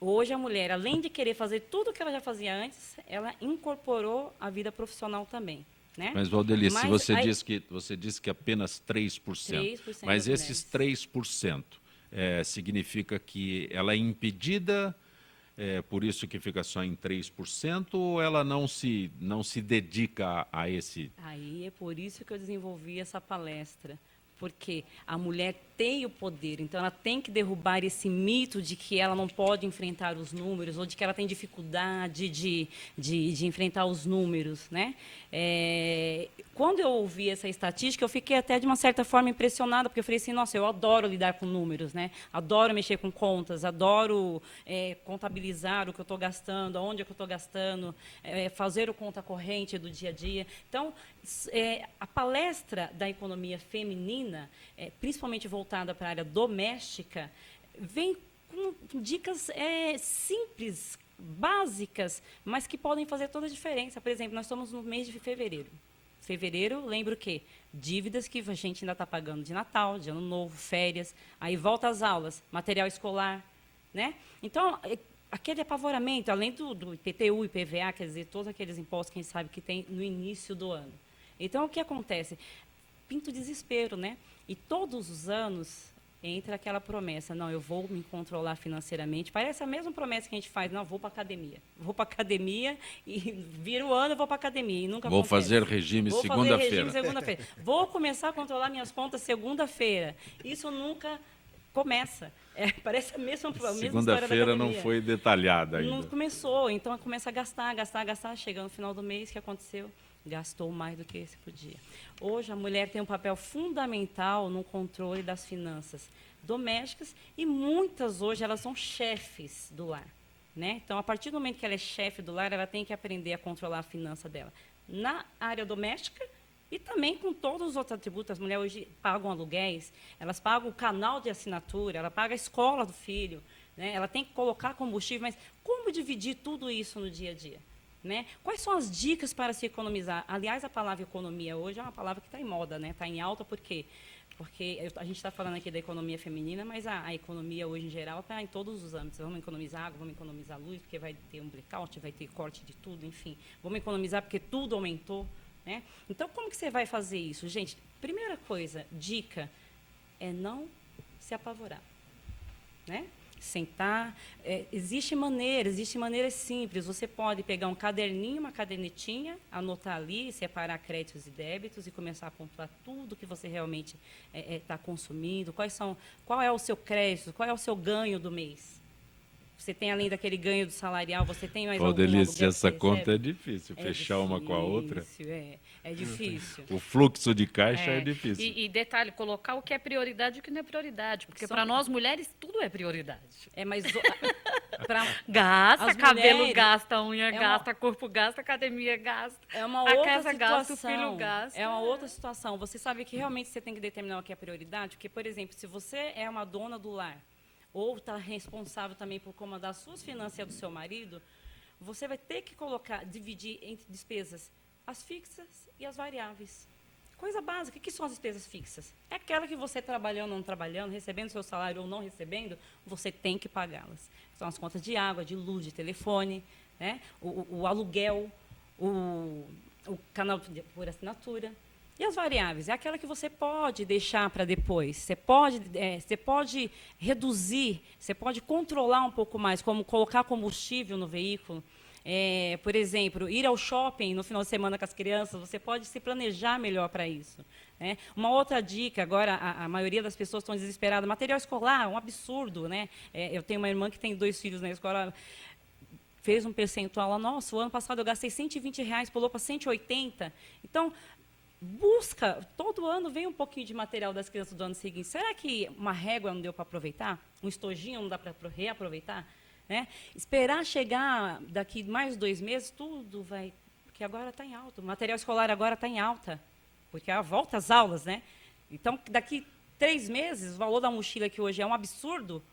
Hoje a mulher, além de querer fazer tudo o que ela já fazia antes, ela incorporou a vida profissional também. Né? Mas, Valdelice, você disse que apenas 3%. Mas esses 3%, significa que ela é impedida, por isso que fica só em 3%, ou ela não se dedica a esse... Aí é por isso que eu desenvolvi essa palestra, Porque a mulher tem o poder, então ela tem que derrubar esse mito de que ela não pode enfrentar os números ou de que ela tem dificuldade de enfrentar os números, né? Quando eu ouvi essa estatística, eu fiquei até de uma certa forma impressionada, porque eu falei assim, nossa, eu adoro lidar com números, né? Adoro mexer com contas, adoro contabilizar o que eu estou gastando, aonde é que eu estou gastando, fazer o conta corrente do dia a dia. Então, a palestra da economia feminina, principalmente voltada para a área doméstica, vem com dicas simples, básicas, mas que podem fazer toda a diferença. Por exemplo, nós estamos no mês de fevereiro. Fevereiro, lembra o quê? Dívidas que a gente ainda está pagando de Natal, de Ano Novo, férias, aí volta às aulas, material escolar, né? Então, aquele apavoramento, além do IPTU, IPVA, quer dizer, todos aqueles impostos que a gente sabe que tem no início do ano. Então, o que acontece? Pinta o desespero, né? E todos os anos entra aquela promessa, não, eu vou me controlar financeiramente. Parece a mesma promessa que a gente faz, não, vou para academia. Vou para academia e vira o ano, eu vou para academia. E nunca vou acontece. Fazer regime segunda-feira. Vou fazer regime segunda-feira. Vou começar a controlar minhas contas segunda-feira. Isso nunca começa. Parece a mesma história da academia. Segunda-feira não foi detalhada ainda. Não começou, então começa a gastar. Chega no final do mês, o que aconteceu? Gastou mais do que esse por dia. Hoje, a mulher tem um papel fundamental no controle das finanças domésticas e muitas hoje elas são chefes do lar, né? Então, a partir do momento que ela é chefe do lar, ela tem que aprender a controlar a finança dela na área doméstica e também com todos os outros atributos. As mulheres hoje pagam aluguéis, elas pagam o canal de assinatura, ela paga a escola do filho, né? Ela tem que colocar combustível, mas como dividir tudo isso no dia a dia? Né? Quais são as dicas para se economizar? Aliás, a palavra economia hoje é uma palavra que está em moda, né? Está em alta por quê? Porque a gente está falando aqui da economia feminina, mas a economia hoje em geral está em todos os âmbitos. Vamos economizar água, vamos economizar luz, porque vai ter um blackout, vai ter corte de tudo, enfim. Vamos economizar porque tudo aumentou, né? Então, como que você vai fazer isso? Gente, primeira coisa, dica, é não se apavorar, né? Sentar, existe maneiras simples. Você pode pegar um caderninho, uma cadernetinha, anotar ali, separar créditos e débitos e começar a pontuar tudo que você realmente está consumindo. Qual é o seu crédito, qual é o seu ganho do mês? Você tem, além daquele ganho do salarial, você tem mais algum Delícia, aluguel essa que você conta é recebe? difícil, fechar uma com a outra. É difícil. O fluxo de caixa é difícil. E detalhe, colocar o que é prioridade e o que não é prioridade. Porque para nós mulheres, tudo é prioridade. Mas gasta, cabelo mulheres, gasta, unha gasta, corpo gasta, academia gasta. É uma a outra casa situação. Gasta, o filho gasta. É uma outra situação. Você sabe que realmente você tem que determinar o que é prioridade? Porque, por exemplo, se você é uma dona do lar, ou está responsável também por comandar as suas finanças e a do seu marido, você vai ter que dividir entre despesas as fixas e as variáveis. Coisa básica. O que são as despesas fixas? É aquela que você trabalhando ou não trabalhando, recebendo seu salário ou não recebendo, você tem que pagá-las. São as contas de água, de luz, de telefone, né? o aluguel, o canal por assinatura. E as variáveis? É aquela que você pode deixar para depois. Você pode reduzir, você pode controlar um pouco mais, como colocar combustível no veículo. Por exemplo, ir ao shopping no final de semana com as crianças, você pode se planejar melhor para isso. Né? Uma outra dica, agora a maioria das pessoas estão desesperadas, material escolar, um absurdo. Né? Eu tenho uma irmã que tem 2 filhos na escola, fez um percentual lá, nossa, o ano passado eu gastei R$120, pulou para 180. Então, busca, todo ano vem um pouquinho de material das crianças do ano seguinte. Será que uma régua não deu para aproveitar? Um estojinho não dá para reaproveitar? Né? Esperar chegar daqui mais 2 meses, tudo vai... Porque agora está em alta. O material escolar agora está em alta. Porque volta às aulas, né? Então, daqui 3 meses, o valor da mochila, que hoje é um absurdo,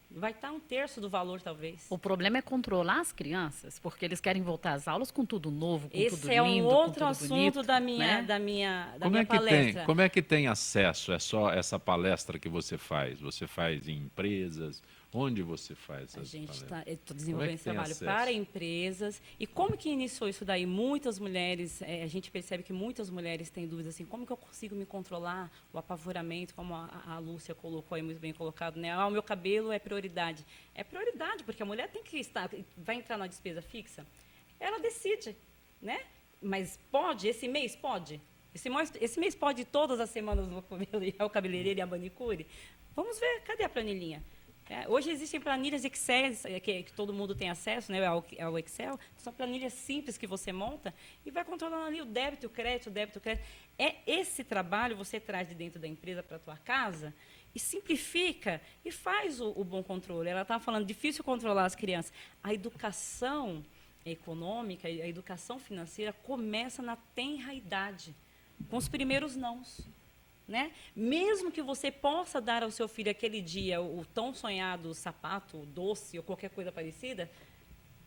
vai estar 1/3 do valor, talvez. O problema é controlar as crianças, porque eles querem voltar às aulas com tudo novo, com tudo lindo, Esse é um outro com tudo assunto bonito, da minha palestra. Como é que tem acesso? É só essa palestra que você faz? Você faz em empresas? Onde você faz essas palestras? Eu estou desenvolvendo esse trabalho para empresas. E como que iniciou isso daí? Muitas mulheres, a gente percebe que muitas mulheres têm dúvidas assim, como que eu consigo me controlar? O apavoramento, como a Lúcia colocou aí, muito bem colocado, né? O meu cabelo é prioridade. É prioridade, porque a mulher tem que vai entrar na despesa fixa, ela decide, né? Mas pode, esse mês pode? Esse mês pode ir todas as semanas ao cabeleireiro e a manicure? Vamos ver, cadê a planilhinha? Hoje existem planilhas Excel, que todo mundo tem acesso, né, ao Excel. São planilhas simples que você monta e vai controlando ali o débito, o crédito, Esse trabalho você traz de dentro da empresa para a tua casa e simplifica e faz o bom controle. Ela estava falando, difícil controlar as crianças. A educação econômica, a educação financeira começa na tenra idade, com os primeiros nãos. Né? Mesmo que você possa dar ao seu filho aquele dia o tão sonhado sapato, doce ou qualquer coisa parecida,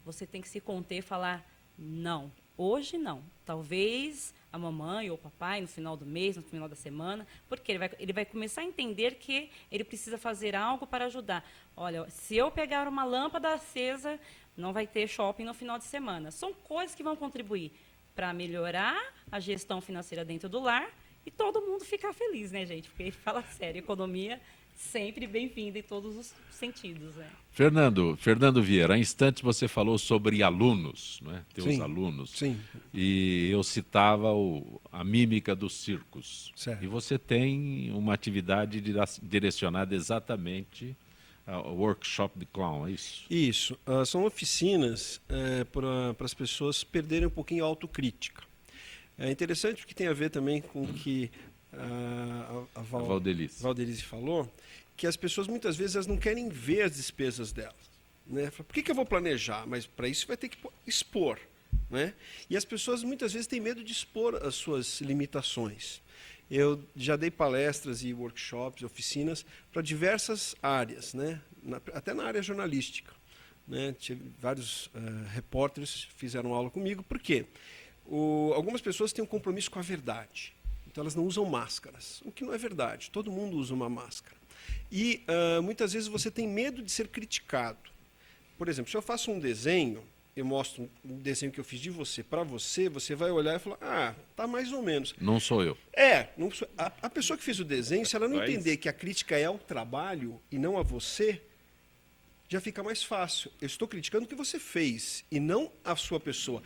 você tem que se conter e falar, não, hoje não. Talvez a mamãe ou o papai no final do mês, no final da semana, porque ele vai começar a entender que ele precisa fazer algo para ajudar. Olha, se eu pegar uma lâmpada acesa, não vai ter shopping no final de semana. São coisas que vão contribuir para melhorar a gestão financeira dentro do lar e todo mundo ficar feliz, né, gente? Porque, fala sério, economia sempre bem-vinda em todos os sentidos, né? Fernando Vieira, há instantes você falou sobre alunos, né? Teus alunos. Sim. E eu citava a mímica dos circos. Certo. E você tem uma atividade direcionada exatamente ao workshop de clown, é isso? Isso. São oficinas para as pessoas perderem um pouquinho a autocrítica. É interessante porque tem a ver também com o que a Valdelize falou, que as pessoas muitas vezes elas não querem ver as despesas delas. Né? Por que eu vou planejar? Mas para isso vai ter que expor. Né? E as pessoas muitas vezes têm medo de expor as suas limitações. Eu já dei palestras e workshops, oficinas para diversas áreas, né? Até na área jornalística. Né? Vários repórteres fizeram aula comigo. Por quê? Algumas pessoas têm um compromisso com a verdade. Então, elas não usam máscaras, o que não é verdade. Todo mundo usa uma máscara. E, muitas vezes, você tem medo de ser criticado. Por exemplo, se eu faço um desenho, eu mostro um desenho que eu fiz de você para você, você vai olhar e falar, tá mais ou menos. Não sou eu. A pessoa que fez o desenho, se ela não entender que a crítica é ao trabalho e não a você, já fica mais fácil. Eu estou criticando o que você fez e não a sua pessoa.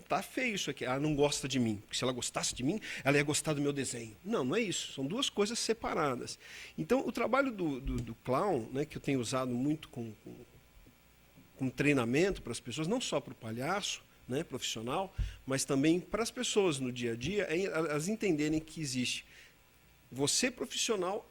Tá feio isso aqui. Não gosta de mim. Porque se ela gostasse de mim, ela ia gostar do meu desenho. Não é isso. São duas coisas separadas. Então, o trabalho do clown, né, que eu tenho usado muito com treinamento para as pessoas, não só para o palhaço, né, profissional, mas também para as pessoas no dia a dia, elas entenderem que existe você profissional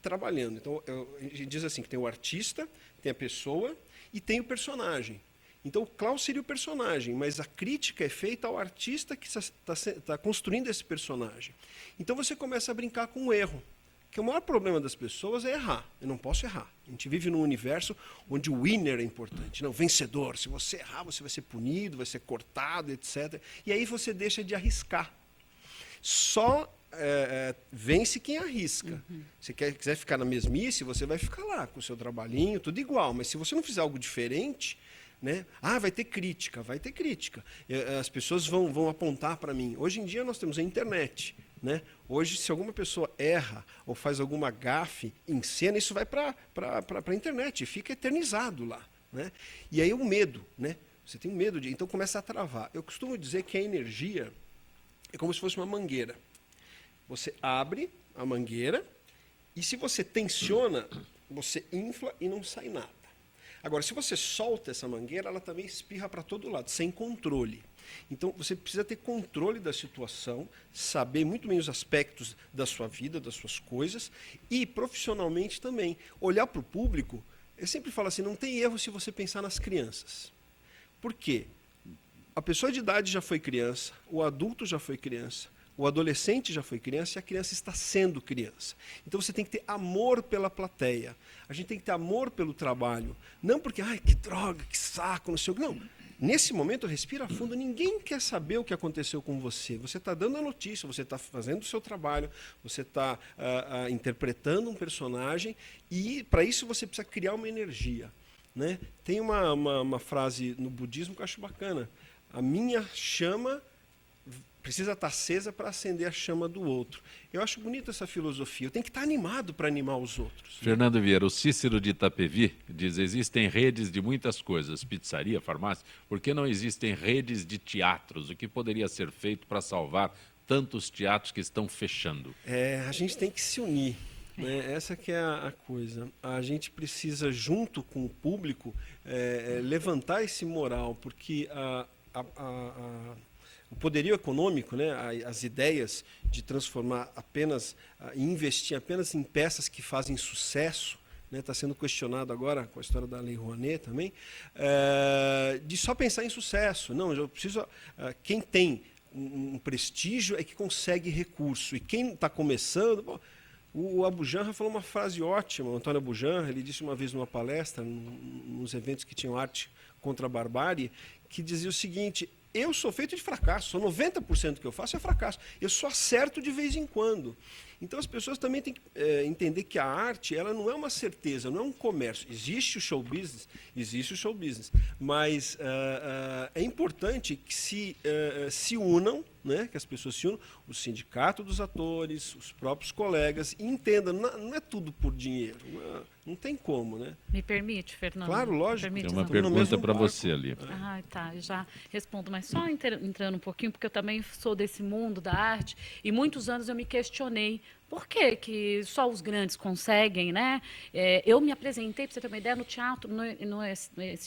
trabalhando. Então, a gente diz assim, que tem o artista, tem a pessoa e tem o personagem. Então, o clown seria o personagem, mas a crítica é feita ao artista que está construindo esse personagem. Então, você começa a brincar com o erro. Porque o maior problema das pessoas é errar. Eu não posso errar. A gente vive num universo onde o winner é importante, não, vencedor. Se você errar, você vai ser punido, vai ser cortado, etc. E aí você deixa de arriscar. Só vence quem arrisca. Se quiser ficar na mesmice, você vai ficar lá com o seu trabalhinho, tudo igual. Mas se você não fizer algo diferente, né? Vai ter crítica, vai ter crítica. As pessoas vão apontar para mim. Hoje em dia nós temos a internet. Né? Hoje, se alguma pessoa erra ou faz alguma gafe em cena, isso vai para a internet, fica eternizado lá. Né? E aí o medo, né? Você tem medo então começa a travar. Eu costumo dizer que a energia é como se fosse uma mangueira. Você abre a mangueira e se você tensiona, você infla e não sai nada. Agora, se você solta essa mangueira, ela também espirra para todo lado, sem controle. Então, você precisa ter controle da situação, saber muito bem os aspectos da sua vida, das suas coisas, e profissionalmente também. Olhar para o público, eu sempre falo assim, não tem erro se você pensar nas crianças. Por quê? A pessoa de idade já foi criança, o adulto já foi criança, o adolescente já foi criança e a criança está sendo criança. Então você tem que ter amor pela plateia. A gente tem que ter amor pelo trabalho. Não porque, que droga, que saco, não sei o que. Não. Nesse momento, respira fundo. Ninguém quer saber o que aconteceu com você. Você está dando a notícia, você está fazendo o seu trabalho, você está interpretando um personagem e, para isso, você precisa criar uma energia. Né? Tem uma frase no budismo que eu acho bacana. A minha chama precisa estar acesa para acender a chama do outro. Eu acho bonita essa filosofia. Eu tenho que estar animado para animar os outros. Fernando Vieira, o Cícero de Itapevi diz, existem redes de muitas coisas, pizzaria, farmácia, por que não existem redes de teatros? O que poderia ser feito para salvar tantos teatros que estão fechando? A gente tem que se unir, né? Essa que é a coisa. A gente precisa, junto com o público, levantar esse moral, porque o poderio econômico, né, as ideias de transformar apenas, investir apenas em peças que fazem sucesso, está sendo questionado agora com a história da Lei Rouanet também, de só pensar em sucesso. Não, eu preciso. Quem tem um prestígio é que consegue recurso. E quem está começando. Bom, o Abu Janra falou uma frase ótima, o Antônio Abu Janra, ele disse uma vez numa palestra, nos eventos que tinham arte contra a barbárie, que dizia o seguinte: eu sou feito de fracasso, só 90% do que eu faço é fracasso. Eu só acerto de vez em quando. Então as pessoas também têm que entender que a arte, ela não é uma certeza, não é um comércio. Existe o show business, mas é importante que se unam, né, que as pessoas se unam, o sindicato dos atores, os próprios colegas, e entendam, não é tudo por dinheiro, não tem como, né? Me permite, Fernando? Claro, lógico. Tem uma pergunta para você ali. Ah, tá, já respondo, mas só entrando um pouquinho, porque eu também sou desse mundo da arte, e muitos anos eu me questionei por que só os grandes conseguem, né? Eu me apresentei, para você ter uma ideia, no teatro, no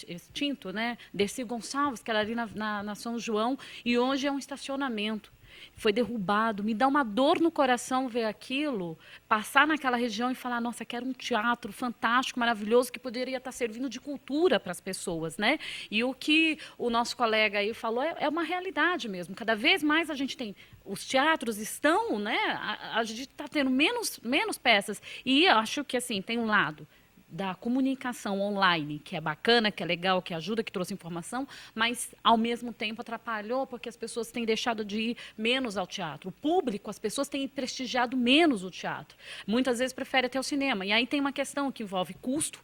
extinto, né? Dercy Gonçalves, que era ali na São João, e hoje é um estacionamento. Foi derrubado, me dá uma dor no coração ver aquilo, passar naquela região e falar, nossa, quero um teatro fantástico, maravilhoso, que poderia estar servindo de cultura para as pessoas, né? E o que o nosso colega aí falou é uma realidade mesmo. Cada vez mais a gente tem, os teatros estão, né? A gente está tendo menos peças. E eu acho que, assim, tem um lado da comunicação online, que é bacana, que é legal, que ajuda, que trouxe informação, mas, ao mesmo tempo, atrapalhou, porque as pessoas têm deixado de ir menos ao teatro. O público, as pessoas têm prestigiado menos o teatro. Muitas vezes prefere até o cinema. E aí tem uma questão que envolve custo,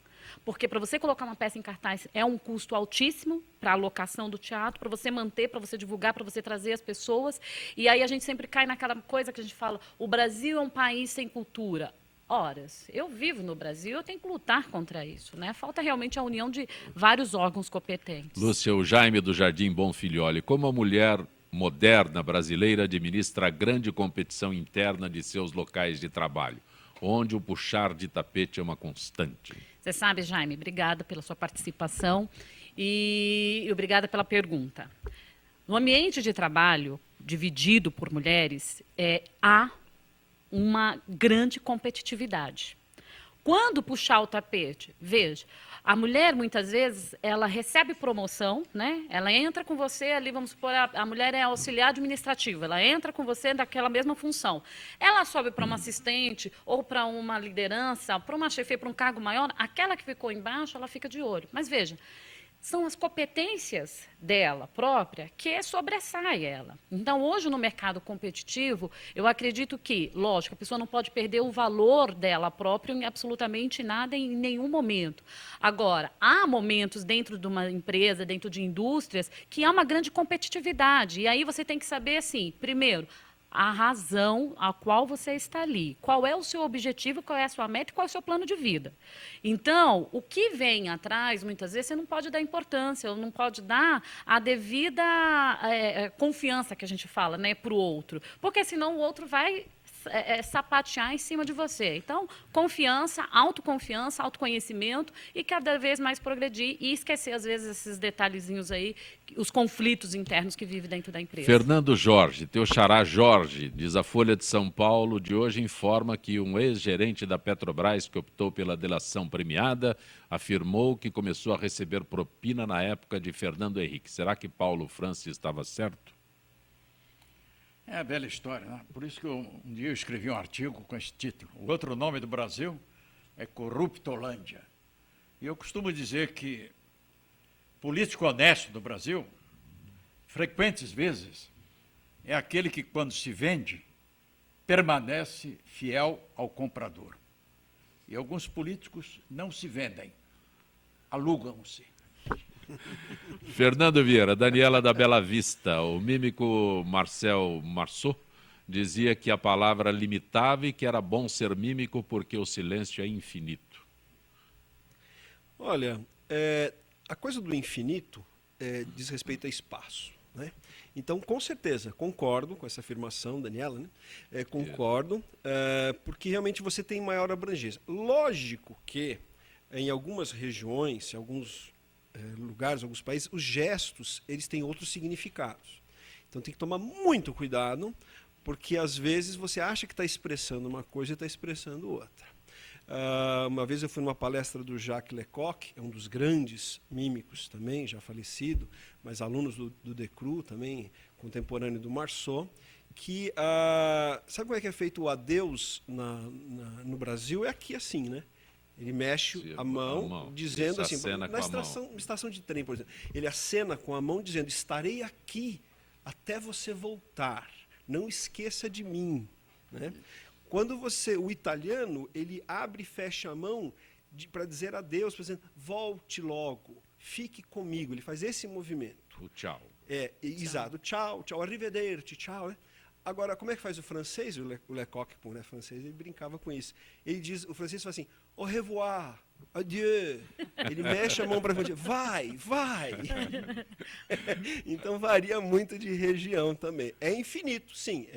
porque para você colocar uma peça em cartaz é um custo altíssimo para a alocação do teatro, para você manter, para você divulgar, para você trazer as pessoas. E aí a gente sempre cai naquela coisa que a gente fala, o Brasil é um país sem cultura. Horas, eu vivo no Brasil, eu tenho que lutar contra isso, né? Falta realmente a união de vários órgãos competentes. Lúcia, o Jaime do Jardim Bonfilholi, como a mulher moderna brasileira administra a grande competição interna de seus locais de trabalho, onde o puxar de tapete é uma constante? Você sabe, Jaime, obrigada pela sua participação e obrigada pela pergunta. No ambiente de trabalho dividido por mulheres, há uma grande competitividade. Quando puxar o tapete, veja, a mulher, muitas vezes, ela recebe promoção, né? Ela entra com você ali, vamos supor, a mulher é auxiliar administrativa, ela entra com você daquela mesma função. Ela sobe para uma assistente ou para uma liderança, para uma chefia, para um cargo maior, aquela que ficou embaixo, ela fica de olho. Mas veja, são as competências dela própria que sobressai ela. Então, hoje, no mercado competitivo, eu acredito que, lógico, a pessoa não pode perder o valor dela própria em absolutamente nada, em nenhum momento. Agora, há momentos dentro de uma empresa, dentro de indústrias, que há uma grande competitividade. E aí você tem que saber, assim, primeiro, a razão a qual você está ali. Qual é o seu objetivo, qual é a sua meta e qual é o seu plano de vida. Então, o que vem atrás, muitas vezes, você não pode dar importância, ou não pode dar a devida confiança que a gente fala, né, para o outro. Porque senão o outro vai sapatear em cima de você. Então, confiança, autoconfiança, autoconhecimento e cada vez mais progredir e esquecer, às vezes, esses detalhezinhos aí, os conflitos internos que vive dentro da empresa. Fernando Jorge, teu xará Jorge, diz a Folha de São Paulo de hoje, informa que um ex-gerente da Petrobras que optou pela delação premiada afirmou que começou a receber propina na época de Fernando Henrique. Será que Paulo Francis estava certo? É a velha história, né? Por isso que um dia eu escrevi um artigo com esse título. O outro nome do Brasil é Corruptolândia. E eu costumo dizer que político honesto do Brasil, frequentes vezes, é aquele que, quando se vende, permanece fiel ao comprador. E alguns políticos não se vendem, alugam-se. Fernando Vieira, Daniela da Bela Vista, o mímico Marcel Marceau dizia que a palavra limitava e que era bom ser mímico porque o silêncio é infinito. Olha, a coisa do infinito diz respeito a espaço. né? Então, com certeza, concordo com essa afirmação, Daniela, né? Concordo, porque realmente você tem maior abrangência. Lógico que em algumas regiões, em alguns lugares, alguns países, os gestos eles têm outros significados. Então tem que tomar muito cuidado, porque às vezes você acha que está expressando uma coisa e está expressando outra. Uma vez eu fui numa palestra do Jacques Lecoq, é um dos grandes mímicos também, já falecido, mas alunos do Decru também, contemporâneo do Marceau, que sabe como é que é feito o adeus no Brasil? É aqui assim, né? Ele mexe a mão, dizendo assim, na estação de trem, por exemplo, ele acena com a mão dizendo, estarei aqui até você voltar, não esqueça de mim, né? Quando o italiano, ele abre e fecha a mão para dizer adeus, por exemplo, volte logo, fique comigo, ele faz esse movimento. O tchau. Exato, tchau, tchau, arrivederci, tchau, né? Agora, como é que faz o francês? O Lecoq, né, francês, ele brincava com isso. O francês fala assim, au revoir, adieu. Ele mexe a mão para frente, vai. Então, varia muito de região também. É infinito, sim,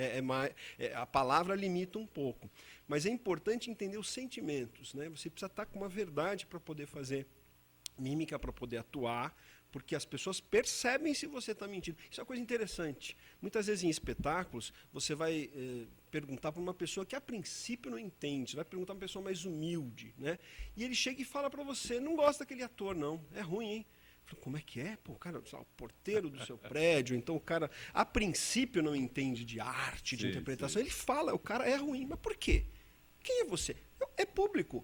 a palavra limita um pouco. Mas é importante entender os sentimentos, né? Você precisa estar com uma verdade para poder fazer mímica, para poder atuar, porque as pessoas percebem se você está mentindo. Isso é uma coisa interessante. Muitas vezes em espetáculos, você vai perguntar para uma pessoa que a princípio não entende, você vai perguntar para uma pessoa mais humilde, né? E ele chega e fala para você, não gosta daquele ator, não, é ruim, hein? Como é que é? Pô, o cara, o porteiro do seu prédio, então o cara, a princípio, não entende de arte, de interpretação. Ele fala, o cara é ruim, mas por quê? Quem é você? É público.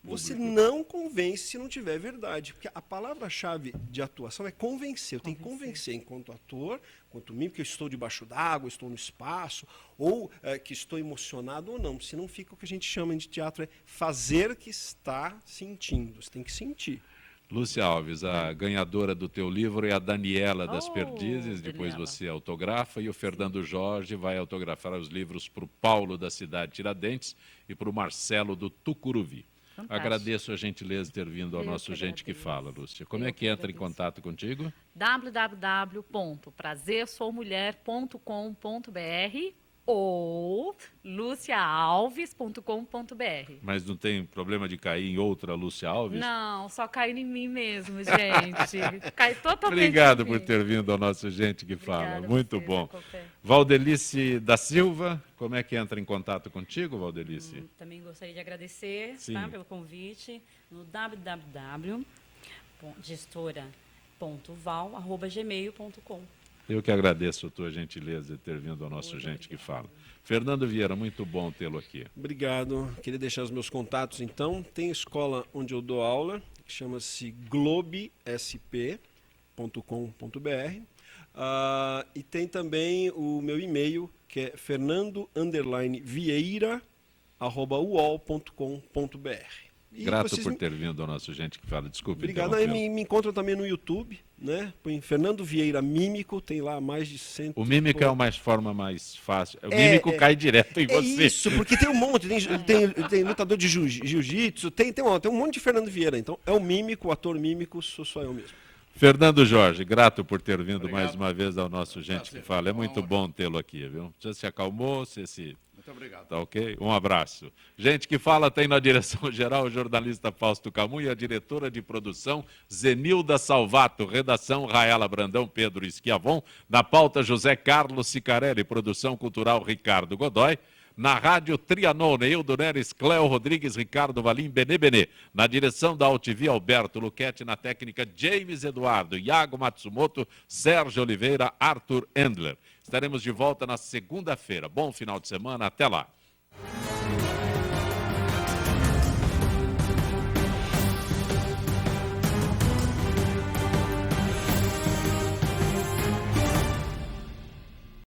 Você não convence se não tiver verdade. Porque a palavra-chave de atuação é convencer. Eu tenho que convencer enquanto ator, enquanto mímico, que eu estou debaixo d'água, estou no espaço, ou que estou emocionado ou não. Senão fica o que a gente chama de teatro, é fazer que está sentindo. Você tem que sentir. Lúcia Alves, a ganhadora do teu livro é a Daniela das Perdizes, depois Daniela. você autografa, e o Fernando Jorge vai autografar os livros para o Paulo da cidade de Tiradentes e para o Marcelo do Tucuruvi. Fantástico. Agradeço a gentileza de ter vindo ao Eu nosso que Gente que agradeço. Fala, Lúcia. Como Eu é que que entra em agradeço. contato contigo? www.prazersoumulher.com.br ou luciaalves.com.br. Mas não tem problema de cair em outra Lúcia Alves? Não, só caiu em mim mesmo, gente. Cai totalmente Obrigado em por mim. ter vindo ao nosso Gente que Fala. Obrigada a Muito você, bom. Jacopé. Valdelice da Silva, como é que entra em contato contigo, Valdelice? Também gostaria de agradecer, Sim. tá, pelo convite no www.gestora.val@gmail.com. Eu que agradeço a tua gentileza de ter vindo ao nosso Gente que Fala. Fernando Vieira, muito bom tê-lo aqui. Obrigado. Queria deixar os meus contatos, então. Tem escola onde eu dou aula, que chama-se globesp.com.br. E tem também o meu e-mail, que é fernando_vieira@uol.com.br. E Grato vocês por ter vindo ao nosso Gente que Fala. Desculpe. Obrigado. interrompê-lo. Me encontram também no YouTube, né? Põe Fernando Vieira Mímico, tem lá mais de 100. O mímico é uma forma mais fácil. O mímico cai direto em você. Isso, porque tem um monte, tem lutador de jiu-jitsu, tem um monte de Fernando Vieira. Então, é o mímico, o ator mímico, sou só eu mesmo. Fernando Jorge, grato por ter vindo Obrigado. mais uma vez ao nosso Gente que Fala. É muito bom tê-lo aqui, viu? Você se acalmou, você se... Muito obrigado. Tá ok? Um abraço. Gente que Fala tem na direção-geral o jornalista Fausto Camu e a diretora de produção Zenilda Salvato, redação Raela Brandão, Pedro Schiavon, na pauta José Carlos Sicarelli, produção cultural Ricardo Godoy, na rádio Trianon, Neildo Neres, Cléo Rodrigues, Ricardo Valim, Benê Benê, na direção da Altivi, Alberto Luquete, na técnica James Eduardo, Iago Matsumoto, Sérgio Oliveira, Arthur Endler. Estaremos de volta na segunda-feira. Bom final de semana, até lá.